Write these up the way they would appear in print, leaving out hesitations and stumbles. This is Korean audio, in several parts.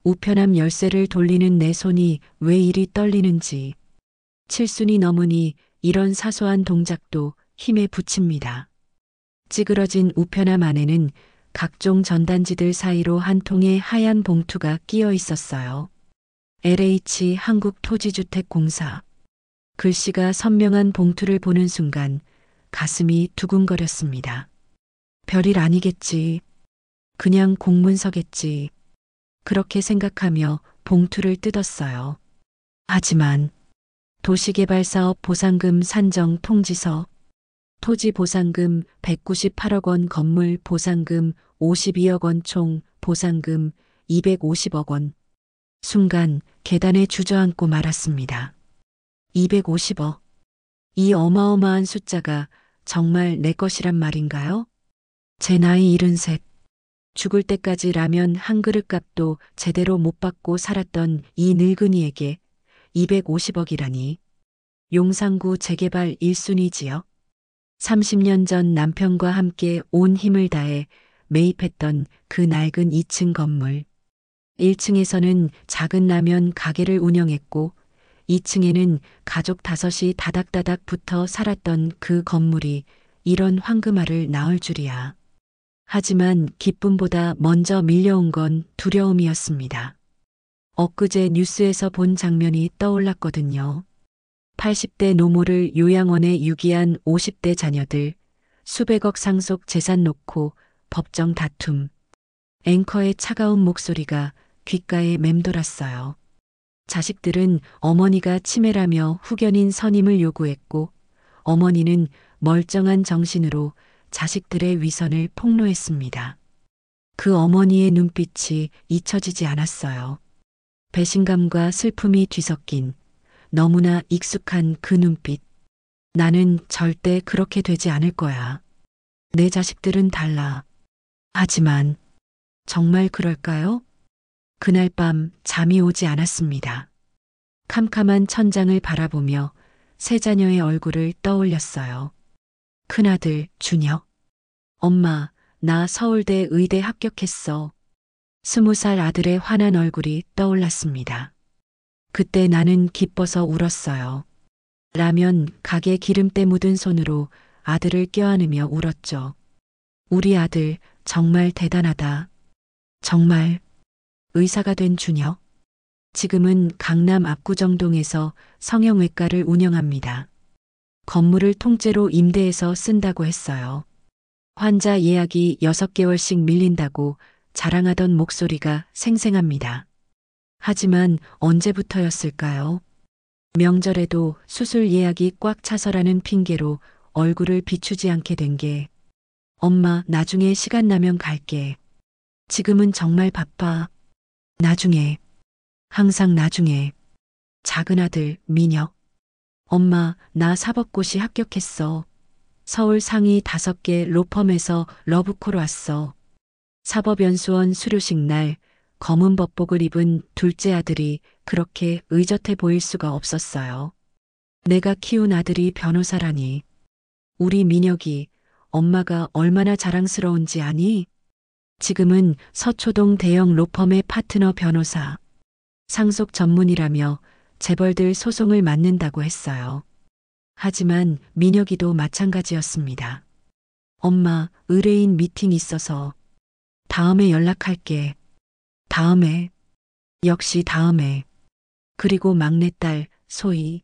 우편함 열쇠를 돌리는 내 손이 왜 이리 떨리는지. 칠순이 넘으니 이런 사소한 동작도 힘에 부칩니다. 찌그러진 우편함 안에는 각종 전단지들 사이로 한 통의 하얀 봉투가 끼어 있었어요. LH 한국토지주택공사. 글씨가 선명한 봉투를 보는 순간 가슴이 두근거렸습니다. 별일 아니겠지. 그냥 공문서겠지. 그렇게 생각하며 봉투를 뜯었어요. 하지만 도시개발사업 보상금 산정 통지서, 토지 보상금 198억 원, 건물 보상금 52억 원, 총 보상금 250억 원. 순간 계단에 주저앉고 말았습니다. 250억. 이 어마어마한 숫자가 정말 내 것이란 말인가요? 제 나이 73. 죽을 때까지 라면 한 그릇 값도 제대로 못 받고 살았던 이 늙은이에게 250억이라니. 용산구 재개발 1순위지역. 30년 전 남편과 함께 온 힘을 다해 매입했던 그 낡은 2층 건물. 1층에서는 작은 라면 가게를 운영했고 2층에는 가족 5이 다닥다닥 붙어 살았던 그 건물이 이런 황금알을 낳을 줄이야. 하지만 기쁨보다 먼저 밀려온 건 두려움이었습니다. 엊그제 뉴스에서 본 장면이 떠올랐거든요. 80대 노모를 요양원에 유기한 50대 자녀들, 수백억 상속 재산 놓고 법정 다툼. 앵커의 차가운 목소리가 귓가에 맴돌았어요. 자식들은 어머니가 치매라며 후견인 선임을 요구했고 어머니는 멀쩡한 정신으로 자식들의 위선을 폭로했습니다. 그 어머니의 눈빛이 잊혀지지 않았어요. 배신감과 슬픔이 뒤섞인 너무나 익숙한 그 눈빛. 나는 절대 그렇게 되지 않을 거야. 내 자식들은 달라. 하지만 정말 그럴까요? 그날 밤 잠이 오지 않았습니다. 캄캄한 천장을 바라보며 세 자녀의 얼굴을 떠올렸어요. 큰아들 준혁. 엄마, 나 서울대 의대 합격했어. 20살 아들의 환한 얼굴이 떠올랐습니다. 그때 나는 기뻐서 울었어요. 라면 가게 기름때 묻은 손으로 아들을 껴안으며 울었죠. 우리 아들 정말 대단하다. 정말. 의사가 된 준혁. 지금은 강남 압구정동에서 성형외과를 운영합니다. 건물을 통째로 임대해서 쓴다고 했어요. 환자 예약이 6개월씩 밀린다고 자랑하던 목소리가 생생합니다. 하지만 언제부터였을까요? 명절에도 수술 예약이 꽉 차서라는 핑계로 얼굴을 비추지 않게 된 게 엄마 나중에 시간 나면 갈게. 지금은 정말 바빠. 나중에. 항상 나중에. 작은 아들 민혁. 엄마 나 사법고시 합격했어. 서울 상위 5개 로펌에서 러브콜 왔어. 사법연수원 수료식 날 검은 법복을 입은 둘째 아들이 그렇게 의젓해 보일 수가 없었어요. 내가 키운 아들이 변호사라니. 우리 민혁이 엄마가 얼마나 자랑스러운지 아니? 지금은 서초동 대형 로펌의 파트너 변호사. 상속 전문이라며 재벌들 소송을 맡는다고 했어요. 하지만 민혁이도 마찬가지였습니다. 엄마, 의뢰인 미팅 있어서 다음에 연락할게. 다음에. 역시 다음에. 그리고 막내딸 소희.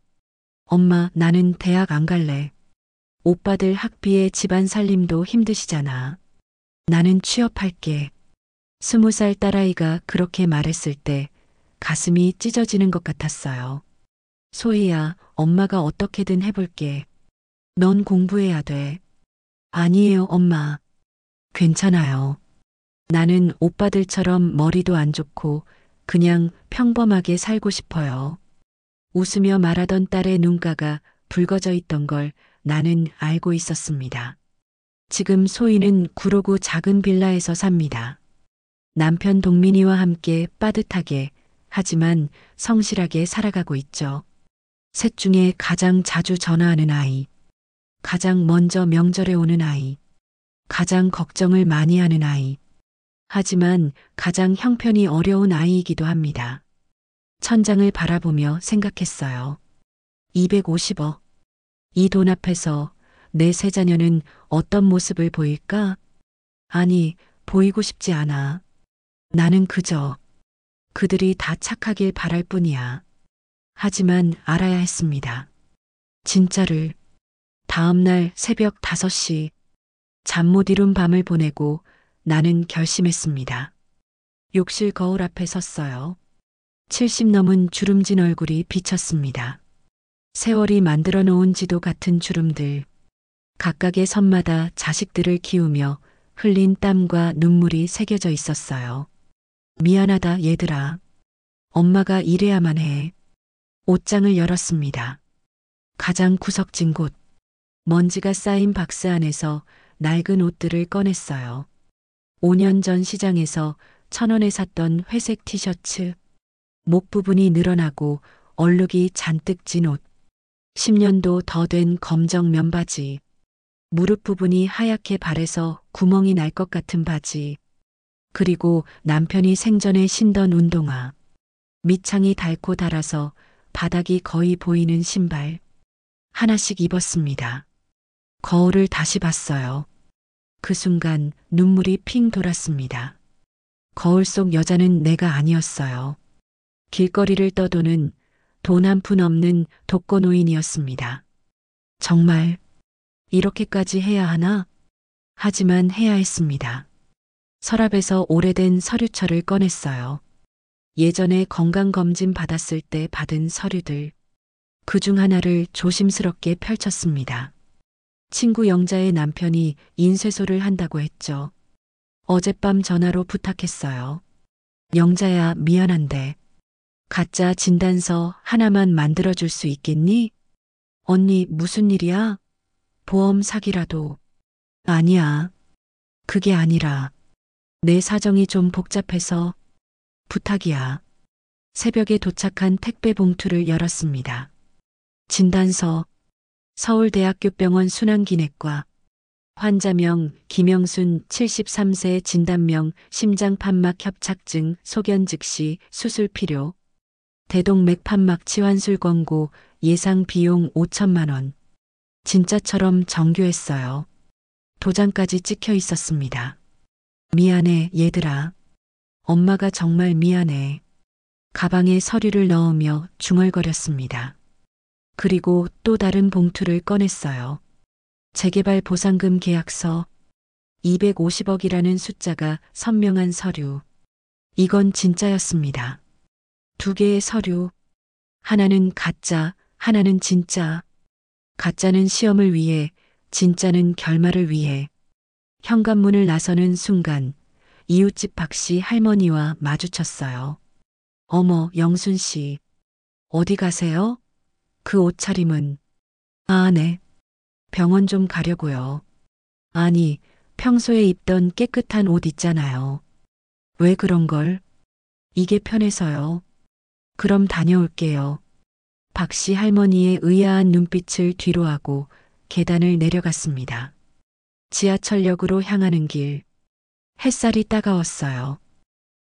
엄마, 나는 대학 안 갈래. 오빠들 학비에 집안 살림도 힘드시잖아. 나는 취업할게. 20살 딸아이가 그렇게 말했을 때 가슴이 찢어지는 것 같았어요. 소희야, 엄마가 어떻게든 해볼게. 넌 공부해야 돼. 아니에요, 엄마. 괜찮아요. 나는 오빠들처럼 머리도 안 좋고 그냥 평범하게 살고 싶어요. 웃으며 말하던 딸의 눈가가 붉어져 있던 걸 나는 알고 있었습니다. 지금 소희는 구로구 작은 빌라에서 삽니다. 남편 동민이와 함께 빠듯하게 하지만 성실하게 살아가고 있죠. 셋 중에 가장 자주 전화하는 아이, 가장 먼저 명절에 오는 아이, 가장 걱정을 많이 하는 아이. 하지만 가장 형편이 어려운 아이이기도 합니다. 천장을 바라보며 생각했어요. 250억. 이 돈 앞에서 내 세 자녀는 어떤 모습을 보일까? 아니, 보이고 싶지 않아. 나는 그저 그들이 다 착하길 바랄 뿐이야. 하지만 알아야 했습니다. 진짜를. 다음 날 새벽 5시 잠 못 이룬 밤을 보내고 나는 결심했습니다. 욕실 거울 앞에 섰어요. 70 넘은 주름진 얼굴이 비쳤습니다. 세월이 만들어 놓은 지도 같은 주름들. 각각의 선마다 자식들을 키우며 흘린 땀과 눈물이 새겨져 있었어요. 미안하다 얘들아. 엄마가 이래야만 해. 옷장을 열었습니다. 가장 구석진 곳. 먼지가 쌓인 박스 안에서 낡은 옷들을 꺼냈어요. 5년 전 시장에서 1,000원에 샀던 회색 티셔츠. 목 부분이 늘어나고 얼룩이 잔뜩 진 옷. 10년도 더 된 검정 면바지. 무릎 부분이 하얗게 발에서 구멍이 날 것 같은 바지. 그리고 남편이 생전에 신던 운동화. 밑창이 닳고 닳아서 바닥이 거의 보이는 신발. 하나씩 입었습니다. 거울을 다시 봤어요. 그 순간 눈물이 핑 돌았습니다. 거울 속 여자는 내가 아니었어요. 길거리를 떠도는 돈 한 푼 없는 독거노인이었습니다. 정말 이렇게까지 해야 하나? 하지만 해야 했습니다. 서랍에서 오래된 서류철을 꺼냈어요. 예전에 건강검진 받았을 때 받은 서류들. 그중 하나를 조심스럽게 펼쳤습니다. 친구 영자의 남편이 인쇄소를 한다고 했죠. 어젯밤 전화로 부탁했어요. 영자야, 미안한데 가짜 진단서 하나만 만들어줄 수 있겠니? 언니, 무슨 일이야? 보험 사기라도. 아니야. 그게 아니라 내 사정이 좀 복잡해서 부탁이야. 새벽에 도착한 택배 봉투를 열었습니다. 진단서. 서울대학교 병원 순환기내과. 환자명 김영순 73세. 진단명 심장판막 협착증. 소견 즉시 수술 필요. 대동맥 판막 치환술 권고. 예상 비용 5천만 원. 진짜처럼 정교했어요. 도장까지 찍혀 있었습니다. 미안해 얘들아. 엄마가 정말 미안해. 가방에 서류를 넣으며 중얼거렸습니다. 그리고 또 다른 봉투를 꺼냈어요. 재개발 보상금 계약서. 250억이라는 숫자가 선명한 서류. 이건 진짜였습니다. 두 개의 서류. 하나는 가짜, 하나는 진짜. 가짜는 시험을 위해, 진짜는 결말을 위해. 현관문을 나서는 순간 이웃집 박씨 할머니와 마주쳤어요. 어머, 영순 씨. 어디 가세요? 그 옷차림은. 아, 네. 병원 좀 가려고요. 아니, 평소에 입던 깨끗한 옷 있잖아요. 왜 그런 걸? 이게 편해서요. 그럼 다녀올게요. 박씨 할머니의 의아한 눈빛을 뒤로하고 계단을 내려갔습니다. 지하철역으로 향하는 길. 햇살이 따가웠어요.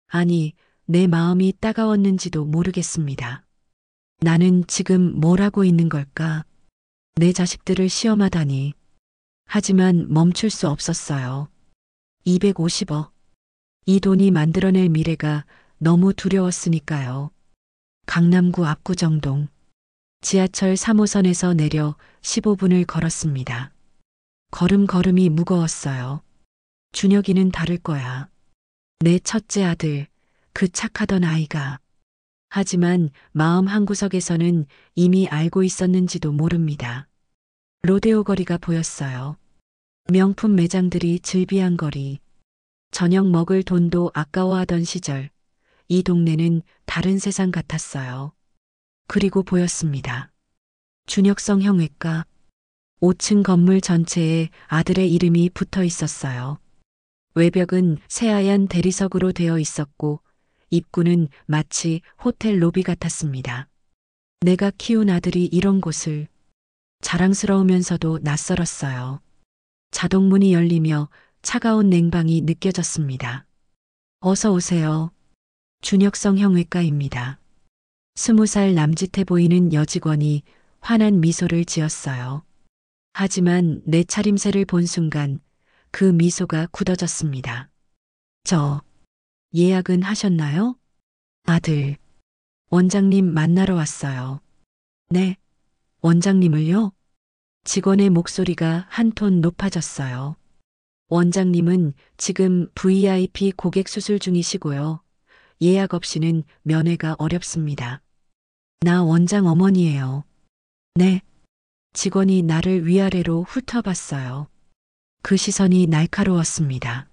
아니, 내 마음이 따가웠는지도 모르겠습니다. 나는 지금 뭘 하고 있는 걸까? 내 자식들을 시험하다니. 하지만 멈출 수 없었어요. 250억. 이 돈이 만들어낼 미래가 너무 두려웠으니까요. 강남구 압구정동. 지하철 3호선에서 내려 15분을 걸었습니다. 걸음걸음이 무거웠어요. 준혁이는 다를 거야. 내 첫째 아들, 그 착하던 아이가. 하지만 마음 한구석에서는 이미 알고 있었는지도 모릅니다. 로데오 거리가 보였어요. 명품 매장들이 즐비한 거리. 저녁 먹을 돈도 아까워하던 시절. 이 동네는 다른 세상 같았어요. 그리고 보였습니다. 준혁성 형외과. 5층 건물 전체에 아들의 이름이 붙어 있었어요. 외벽은 새하얀 대리석으로 되어 있었고 입구는 마치 호텔 로비 같았습니다. 내가 키운 아들이 이런 곳을. 자랑스러우면서도 낯설었어요. 자동문이 열리며 차가운 냉방이 느껴졌습니다. 어서 오세요. 준혁성 형외과입니다. 20살 남짓해 보이는 여직원이 환한 미소를 지었어요. 하지만 내 차림새를 본 순간 그 미소가 굳어졌습니다. 저, 예약은 하셨나요? 아들, 원장님 만나러 왔어요. 네, 원장님을요? 직원의 목소리가 한 톤 높아졌어요. 원장님은 지금 VIP 고객 수술 중이시고요. 예약 없이는 면회가 어렵습니다. 나 원장 어머니예요. 네. 직원이 나를 위아래로 훑어봤어요. 그 시선이 날카로웠습니다.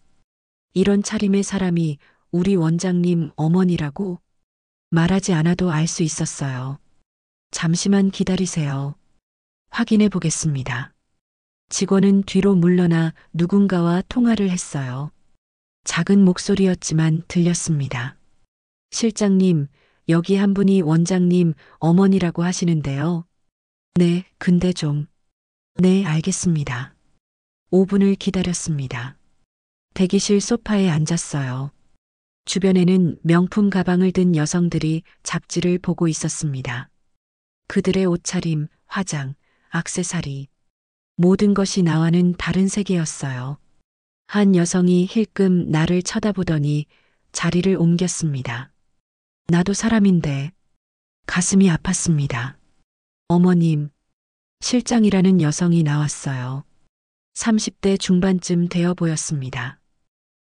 이런 차림의 사람이 우리 원장님 어머니라고 말하지 않아도 알 수 있었어요. 잠시만 기다리세요. 확인해 보겠습니다. 직원은 뒤로 물러나 누군가와 통화를 했어요. 작은 목소리였지만 들렸습니다. 실장님, 여기 한 분이 원장님 어머니라고 하시는데요. 네, 근데 좀. 네, 알겠습니다. 5분을 기다렸습니다. 대기실 소파에 앉았어요. 주변에는 명품 가방을 든 여성들이 잡지를 보고 있었습니다. 그들의 옷차림, 화장, 액세서리, 모든 것이 나와는 다른 세계였어요. 한 여성이 힐끔 나를 쳐다보더니 자리를 옮겼습니다. 나도 사람인데 가슴이 아팠습니다. 어머님, 실장이라는 여성이 나왔어요. 30대 중반쯤 되어 보였습니다.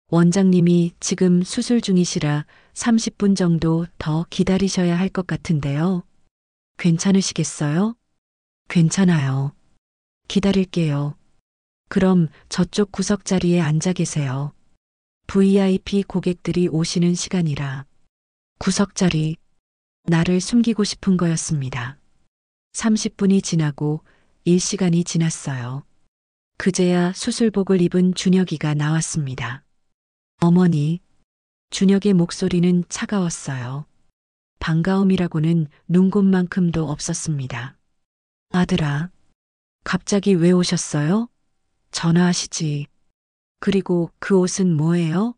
원장님이 지금 수술 중이시라 30분 정도 더 기다리셔야 할 것 같은데요. 괜찮으시겠어요? 괜찮아요. 기다릴게요. 그럼 저쪽 구석 자리에 앉아 계세요. VIP 고객들이 오시는 시간이라. 구석 자리. 나를 숨기고 싶은 거였습니다. 30분이 지나고 1시간이 지났어요. 그제야 수술복을 입은 준혁이가 나왔습니다. 어머니, 준혁의 목소리는 차가웠어요. 반가움이라고는 눈곱만큼도 없었습니다. 아들아, 갑자기 왜 오셨어요? 전화하시지. 그리고 그 옷은 뭐예요?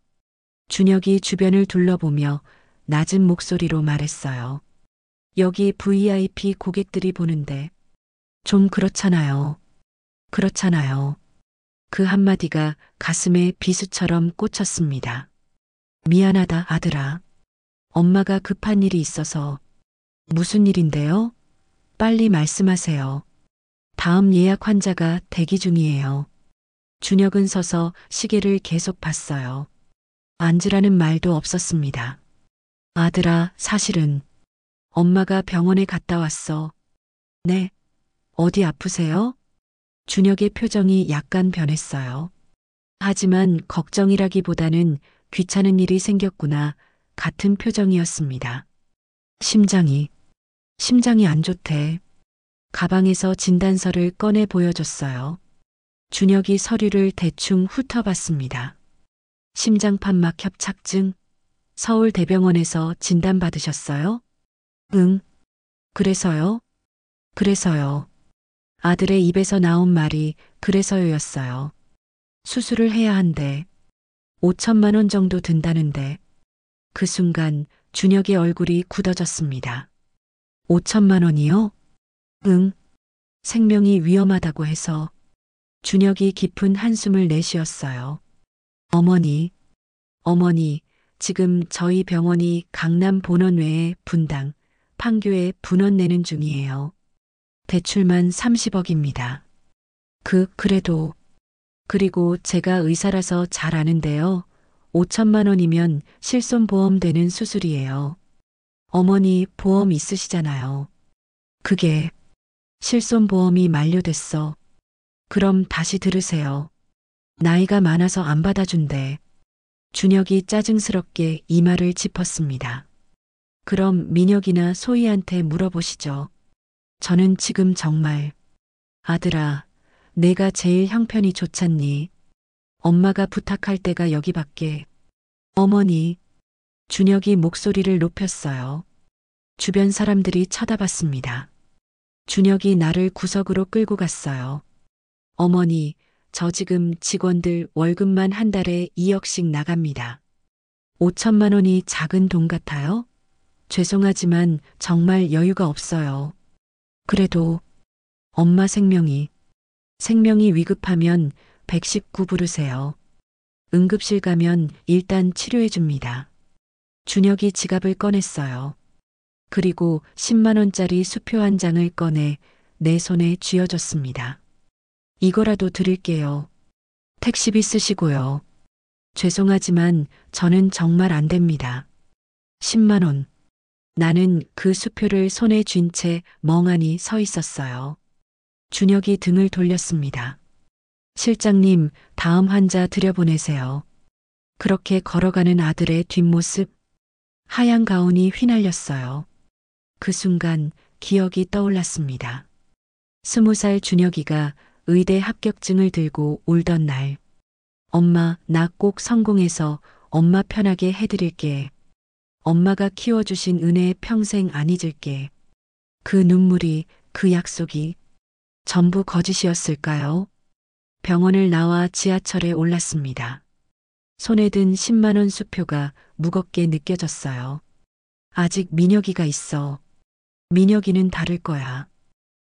준혁이 주변을 둘러보며 낮은 목소리로 말했어요. 여기 VIP 고객들이 보는데 좀 그렇잖아요. 그렇잖아요. 그 한마디가 가슴에 비수처럼 꽂혔습니다. 미안하다, 아들아. 엄마가 급한 일이 있어서. 무슨 일인데요? 빨리 말씀하세요. 다음 예약 환자가 대기 중이에요. 준혁은 서서 시계를 계속 봤어요. 앉으라는 말도 없었습니다. 아들아, 사실은 엄마가 병원에 갔다 왔어. 네. 어디 아프세요? 준혁의 표정이 약간 변했어요. 하지만 걱정이라기보다는 귀찮은 일이 생겼구나 같은 표정이었습니다. 심장이 안 좋대. 가방에서 진단서를 꺼내 보여줬어요. 준혁이 서류를 대충 훑어봤습니다. 심장판막 협착증, 서울대병원에서 진단받으셨어요? 응. 그래서요? 그래서요. 아들의 입에서 나온 말이 그래서요였어요. 수술을 해야 한대. 5천만 원 정도 든다는데. 그 순간 준혁의 얼굴이 굳어졌습니다. 5천만 원이요? 응. 생명이 위험하다고 해서. 준혁이 깊은 한숨을 내쉬었어요. 어머니, 지금 저희 병원이 강남 본원 외에 분당, 판교에 분원 내는 중이에요. 대출만 30억입니다. 그래도. 그리고 제가 의사라서 잘 아는데요. 5천만 원이면 실손보험 되는 수술이에요. 어머니 보험 있으시잖아요. 그게 실손보험이 만료됐어. 그럼 다시 들으세요. 나이가 많아서 안 받아준대. 준혁이 짜증스럽게 이마를 짚었습니다. 그럼 민혁이나 소희한테 물어보시죠. 저는 지금 정말. 아들아, 내가 제일 형편이 좋잖니. 엄마가 부탁할 때가 여기밖에. 어머니. 준혁이 목소리를 높였어요. 주변 사람들이 쳐다봤습니다. 준혁이 나를 구석으로 끌고 갔어요. 어머니, 저 지금 직원들 월급만 한 달에 2억씩 나갑니다. 5천만 원이 작은 돈 같아요? 죄송하지만 정말 여유가 없어요. 그래도 엄마 생명이 위급하면 119 부르세요. 응급실 가면 일단 치료해 줍니다. 준혁이 지갑을 꺼냈어요. 그리고 10만 원짜리 수표 한 장을 꺼내 내 손에 쥐어줬습니다. 이거라도 드릴게요. 택시비 쓰시고요. 죄송하지만 저는 정말 안 됩니다. 10만 원. 나는 그 수표를 손에 쥔 채 멍하니 서 있었어요. 준혁이 등을 돌렸습니다. 실장님, 다음 환자 들여보내세요. 그렇게 걸어가는 아들의 뒷모습, 하얀 가운이 휘날렸어요. 그 순간 기억이 떠올랐습니다. 20살 준혁이가 의대 합격증을 들고 울던 날. 엄마, 나 꼭 성공해서 엄마 편하게 해드릴게. 엄마가 키워주신 은혜 평생 안 잊을게. 그 눈물이, 그 약속이 전부 거짓이었을까요? 병원을 나와 지하철에 올랐습니다. 손에 든 10만 원 수표가 무겁게 느껴졌어요. 아직 민혁이가 있어. 민혁이는 다를 거야.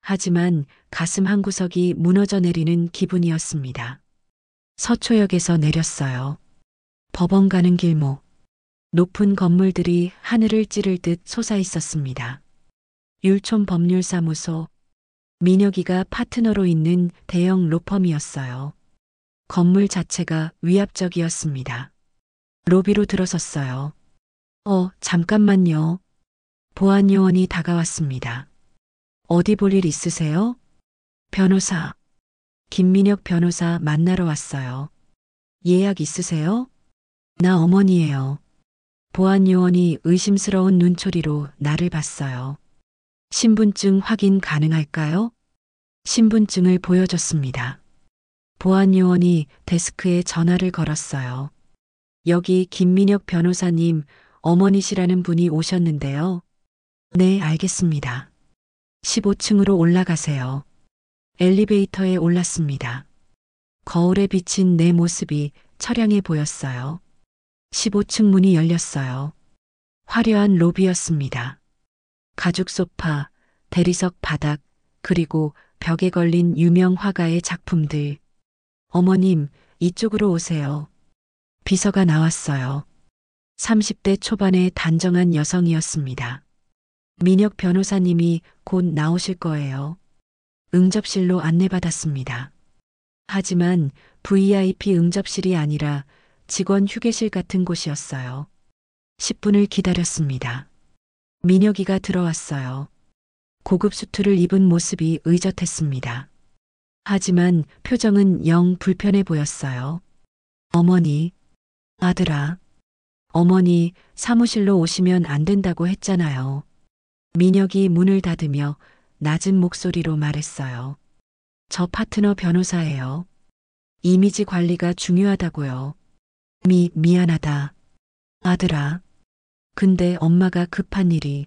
하지만 가슴 한구석이 무너져 내리는 기분이었습니다. 서초역에서 내렸어요. 법원 가는 길목. 높은 건물들이 하늘을 찌를 듯 솟아 있었습니다. 율촌 법률사무소. 민혁이가 파트너로 있는 대형 로펌이었어요. 건물 자체가 위압적이었습니다. 로비로 들어섰어요. 잠깐만요. 보안 요원이 다가왔습니다. 어디 볼 일 있으세요? 변호사. 김민혁 변호사 만나러 왔어요. 예약 있으세요? 나 어머니예요. 보안 요원이 의심스러운 눈초리로 나를 봤어요. 신분증 확인 가능할까요? 신분증을 보여줬습니다. 보안 요원이 데스크에 전화를 걸었어요. 여기 김민혁 변호사님 어머니시라는 분이 오셨는데요. 네, 알겠습니다. 15층으로 올라가세요. 엘리베이터에 올랐습니다. 거울에 비친 내 모습이 처량해 보였어요. 15층 문이 열렸어요. 화려한 로비였습니다. 가죽 소파, 대리석 바닥, 그리고 벽에 걸린 유명 화가의 작품들. 어머님, 이쪽으로 오세요. 비서가 나왔어요. 30대 초반의 단정한 여성이었습니다. 민혁 변호사님이 곧 나오실 거예요. 응접실로 안내받았습니다. 하지만 VIP 응접실이 아니라 직원 휴게실 같은 곳이었어요. 10분을 기다렸습니다. 민혁이가 들어왔어요. 고급 수트를 입은 모습이 의젓했습니다. 하지만 표정은 영 불편해 보였어요. 어머니, 아들아. 어머니, 사무실로 오시면 안 된다고 했잖아요. 민혁이 문을 닫으며 낮은 목소리로 말했어요. 저 파트너 변호사예요. 이미지 관리가 중요하다고요. 미안하다. 아들아. 근데 엄마가 급한 일이.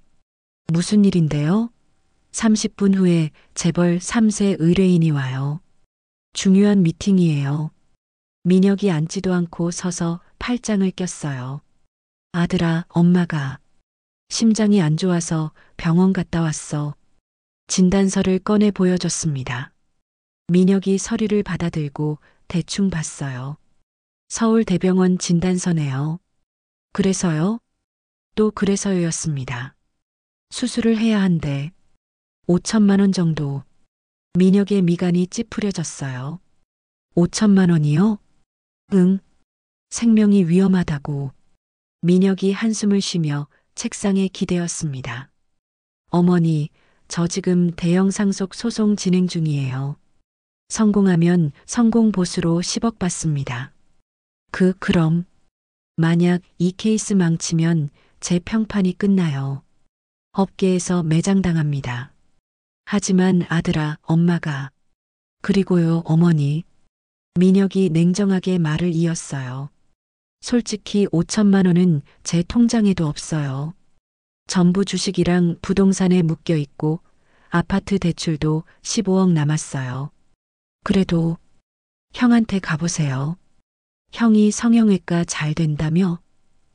무슨 일인데요? 30분 후에 재벌 3세 의뢰인이 와요. 중요한 미팅이에요. 민혁이 앉지도 않고 서서 팔짱을 꼈어요. 아들아, 엄마가 심장이 안 좋아서 병원 갔다 왔어. 진단서를 꺼내 보여줬습니다. 민혁이 서류를 받아들고 대충 봤어요. 서울대병원 진단서네요. 그래서요? 또 그래서였습니다. 수술을 해야 한대. 5천만 원 정도. 민혁의 미간이 찌푸려졌어요. 5천만 원이요? 응. 생명이 위험하다고. 민혁이 한숨을 쉬며 책상에 기대었습니다. 어머니, 저 지금 대형 상속 소송 진행 중이에요. 성공하면 성공보수로 10억 받습니다. 그럼 만약 이 케이스 망치면 제 평판이 끝나요. 업계에서 매장당합니다. 하지만 아들아, 엄마가. 그리고요, 어머니. 민혁이 냉정하게 말을 이었어요. 솔직히 5천만 원은 제 통장에도 없어요. 전부 주식이랑 부동산에 묶여 있고 아파트 대출도 15억 남았어요. 그래도 형한테 가보세요. 형이 성형외과 잘 된다며?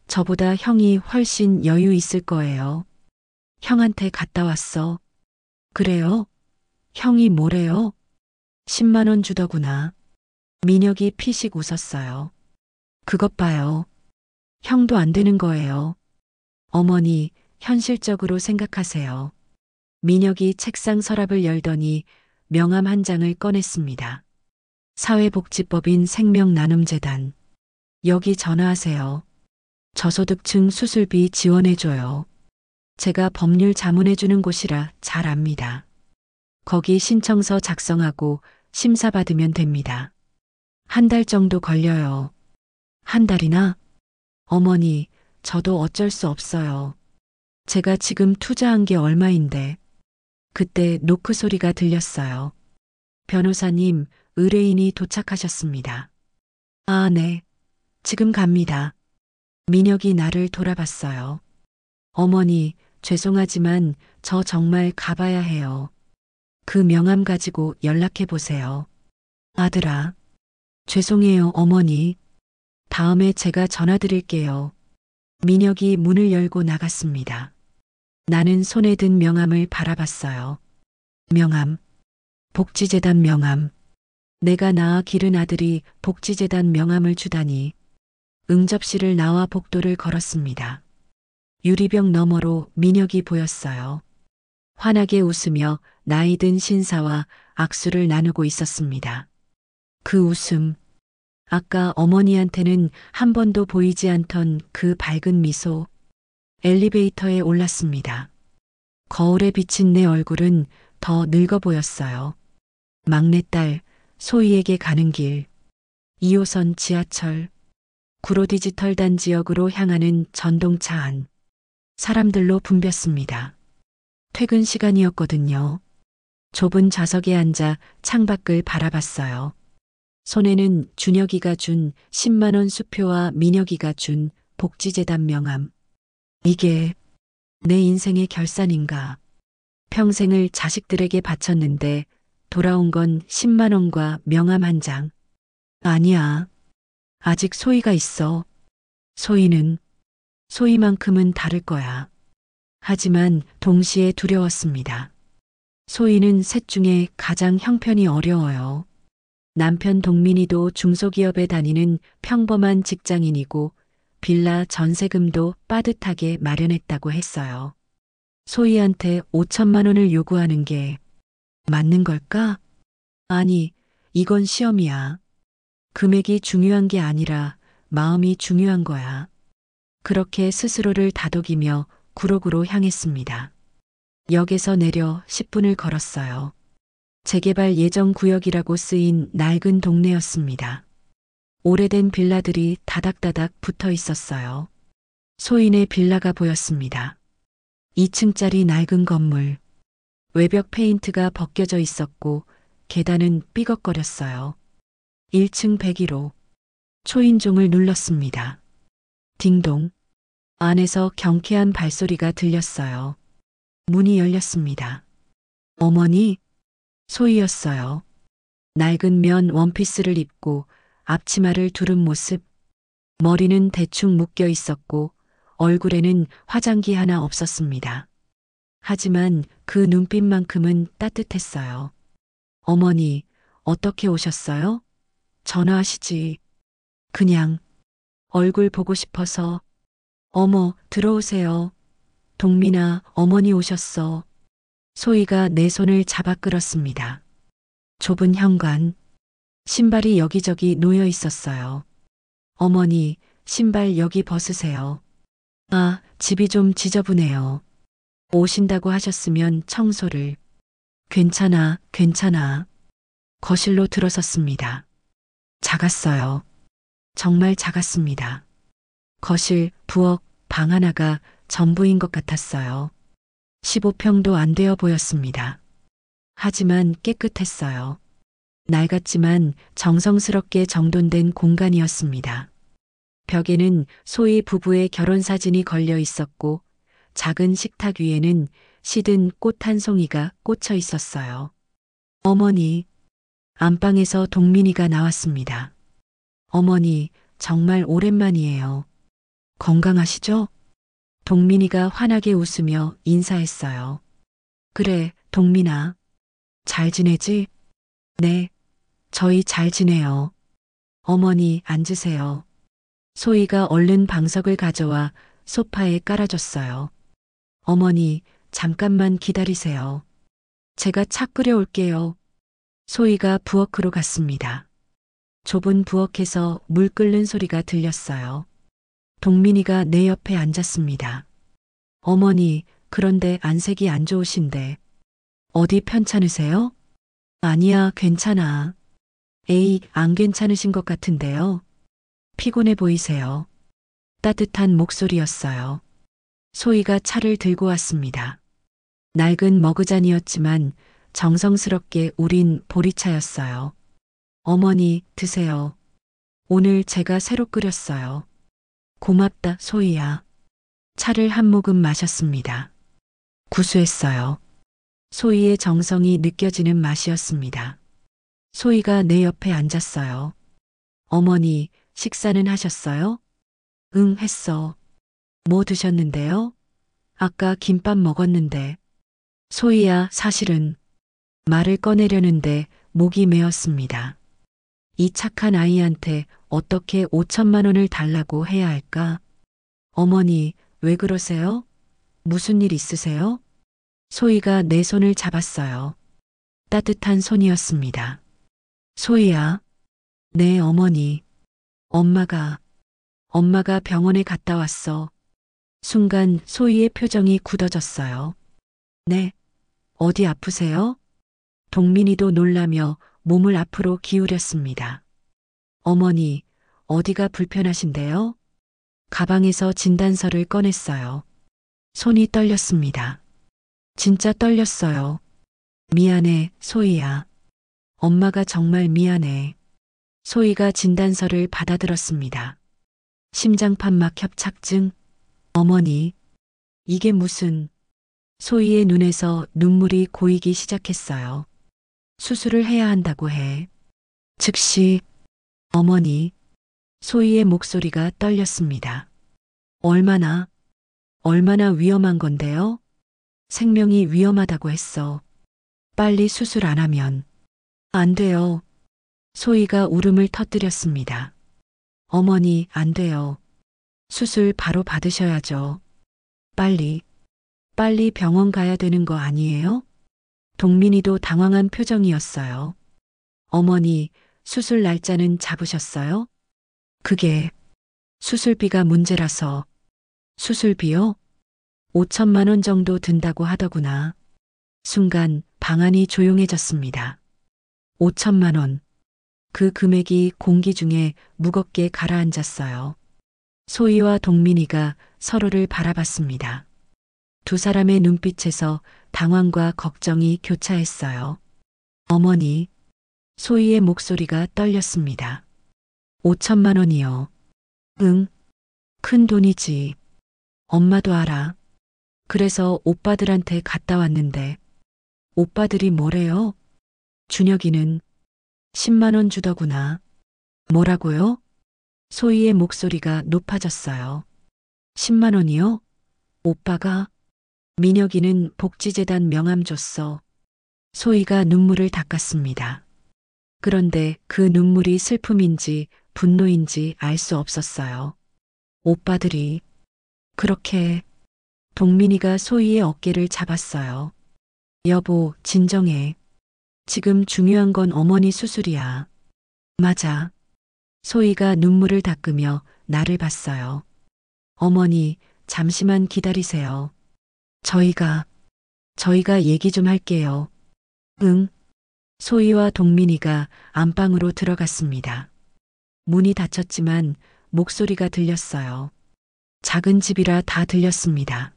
저보다 형이 훨씬 여유 있을 거예요. 형한테 갔다 왔어. 그래요? 형이 뭐래요? 10만 원 주더구나. 민혁이 피식 웃었어요. 그것 봐요. 형도 안 되는 거예요. 어머니, 현실적으로 생각하세요. 민혁이 책상 서랍을 열더니 명함 한 장을 꺼냈습니다. 사회복지법인 생명나눔재단. 여기 전화하세요. 저소득층 수술비 지원해줘요. 제가 법률 자문해주는 곳이라 잘 압니다. 거기 신청서 작성하고 심사받으면 됩니다. 한 달 정도 걸려요. 한 달이나? 어머니, 저도 어쩔 수 없어요. 제가 지금 투자한 게 얼마인데. 그때 노크 소리가 들렸어요. 변호사님, 의뢰인이 도착하셨습니다. 아, 네. 지금 갑니다. 민혁이 나를 돌아봤어요. 어머니, 죄송하지만 저 정말 가봐야 해요. 그 명함 가지고 연락해 보세요. 아들아. 죄송해요, 어머니. 다음에 제가 전화 드릴게요. 민혁이 문을 열고 나갔습니다. 나는 손에 든 명함을 바라봤어요. 명함. 복지재단 명함. 내가 낳아 기른 아들이 복지재단 명함을 주다니. 응접실을 나와 복도를 걸었습니다. 유리병 너머로 민혁이 보였어요. 환하게 웃으며 나이 든 신사와 악수를 나누고 있었습니다. 그 웃음. 아까 어머니한테는 한 번도 보이지 않던 그 밝은 미소. 엘리베이터에 올랐습니다. 거울에 비친 내 얼굴은 더 늙어 보였어요. 막내딸, 소희에게 가는 길. 2호선 지하철. 구로디지털 단 지역으로 향하는 전동차 안. 사람들로 붐볐습니다. 퇴근 시간이었거든요. 좁은 좌석에 앉아 창밖을 바라봤어요. 손에는 준혁이가 준 10만 원 수표와 민혁이가 준 복지재단 명함. 이게 내 인생의 결산인가. 평생을 자식들에게 바쳤는데 돌아온 건 10만 원과 명함 한 장. 아니야. 아직 소희가 있어. 소희는 소희만큼은 다를 거야. 하지만 동시에 두려웠습니다. 소희는 셋 중에 가장 형편이 어려워요. 남편 동민이도 중소기업에 다니는 평범한 직장인이고 빌라 전세금도 빠듯하게 마련했다고 했어요. 소희한테 5천만 원을 요구하는 게 맞는 걸까? 아니, 이건 시험이야. 금액이 중요한 게 아니라 마음이 중요한 거야. 그렇게 스스로를 다독이며 구로구로 향했습니다. 역에서 내려 10분을 걸었어요. 재개발 예정 구역이라고 쓰인 낡은 동네였습니다. 오래된 빌라들이 다닥다닥 붙어 있었어요. 소인의 빌라가 보였습니다. 2층짜리 낡은 건물. 외벽 페인트가 벗겨져 있었고 계단은 삐걱거렸어요. 1층 101호. 초인종을 눌렀습니다. 딩동. 안에서 경쾌한 발소리가 들렸어요. 문이 열렸습니다. 어머니? 소희였어요. 낡은 면 원피스를 입고 앞치마를 두른 모습. 머리는 대충 묶여 있었고 얼굴에는 화장기 하나 없었습니다. 하지만 그 눈빛만큼은 따뜻했어요. 어머니, 어떻게 오셨어요? 전화하시지. 그냥 얼굴 보고 싶어서. 어머, 들어오세요. 동민아, 어머니 오셨어. 소희가 내 손을 잡아 끌었습니다. 좁은 현관. 신발이 여기저기 놓여 있었어요. 어머니, 신발 여기 벗으세요. 아, 집이 좀 지저분해요. 오신다고 하셨으면 청소를. 괜찮아, 괜찮아. 거실로 들어섰습니다. 작았어요. 정말 작았습니다. 거실, 부엌, 방 하나가 전부인 것 같았어요. 15평도 안 되어 보였습니다. 하지만 깨끗했어요. 낡았지만 정성스럽게 정돈된 공간이었습니다. 벽에는 소희 부부의 결혼 사진이 걸려 있었고 작은 식탁 위에는 시든 꽃 한 송이가 꽂혀 있었어요. 어머니, 안방에서 동민이가 나왔습니다. 어머니, 정말 오랜만이에요. 건강하시죠? 동민이가 환하게 웃으며 인사했어요. 그래, 동민아. 잘 지내지? 네, 저희 잘 지내요. 어머니, 앉으세요. 소희가 얼른 방석을 가져와 소파에 깔아줬어요. 어머니, 잠깐만 기다리세요. 제가 차 끓여올게요. 소희가 부엌으로 갔습니다. 좁은 부엌에서 물 끓는 소리가 들렸어요. 동민이가 내 옆에 앉았습니다. 어머니, 그런데 안색이 안 좋으신데. 어디 편찮으세요? 아니야, 괜찮아. 에이, 안 괜찮으신 것 같은데요. 피곤해 보이세요. 따뜻한 목소리였어요. 소희가 차를 들고 왔습니다. 낡은 머그잔이었지만 정성스럽게 우린 보리차였어요. 어머니, 드세요. 오늘 제가 새로 끓였어요. 고맙다, 소희야. 차를 한 모금 마셨습니다. 구수했어요. 소희의 정성이 느껴지는 맛이었습니다. 소희가 내 옆에 앉았어요. 어머니, 식사는 하셨어요? 응, 했어. 뭐 드셨는데요? 아까 김밥 먹었는데. 소희야, 사실은 말을 꺼내려는데 목이 메었습니다. 이 착한 아이한테 어떻게 5천만 원을 달라고 해야 할까? 어머니, 왜 그러세요? 무슨 일 있으세요? 소희가 내 손을 잡았어요. 따뜻한 손이었습니다. 소희야. 네, 어머니. 엄마가 병원에 갔다 왔어. 순간 소희의 표정이 굳어졌어요. 네. 어디 아프세요? 동민이도 놀라며 몸을 앞으로 기울였습니다. 어머니, 어디가 불편하신데요? 가방에서 진단서를 꺼냈어요. 손이 떨렸습니다. 진짜 떨렸어요. 미안해, 소희야. 엄마가 정말 미안해. 소희가 진단서를 받아들었습니다. 심장판막 협착증? 어머니, 이게 무슨... 소희의 눈에서 눈물이 고이기 시작했어요. 수술을 해야 한다고 해. 즉시, 어머니. 소희의 목소리가 떨렸습니다. 얼마나 위험한 건데요? 생명이 위험하다고 했어. 빨리 수술 안 하면. 안 돼요. 소희가 울음을 터뜨렸습니다. 어머니, 안 돼요. 수술 바로 받으셔야죠. 빨리 병원 가야 되는 거 아니에요? 동민이도 당황한 표정이었어요. 어머니, 수술 날짜는 잡으셨어요? 그게 수술비가 문제라서. 수술비요? 5천만 원 정도 든다고 하더구나. 순간 방안이 조용해졌습니다. 5천만 원. 그 금액이 공기 중에 무겁게 가라앉았어요. 소희와 동민이가 서로를 바라봤습니다. 두 사람의 눈빛에서 당황과 걱정이 교차했어요. 어머니, 소희의 목소리가 떨렸습니다. 5천만 원이요. 응, 큰 돈이지. 엄마도 알아. 그래서 오빠들한테 갔다 왔는데. 오빠들이 뭐래요? 준혁이는 10만 원 주더구나. 뭐라고요? 소희의 목소리가 높아졌어요. 10만 원이요? 오빠가? 민혁이는 복지재단 명함 줬어. 소희가 눈물을 닦았습니다. 그런데 그 눈물이 슬픔인지 분노인지 알 수 없었어요. 오빠들이 그렇게. 동민이가 소희의 어깨를 잡았어요. 여보, 진정해. 지금 중요한 건 어머니 수술이야. 맞아. 소희가 눈물을 닦으며 나를 봤어요. 어머니, 잠시만 기다리세요. 저희가 얘기 좀 할게요. 응. 소희와 동민이가 안방으로 들어갔습니다. 문이 닫혔지만 목소리가 들렸어요. 작은 집이라 다 들렸습니다.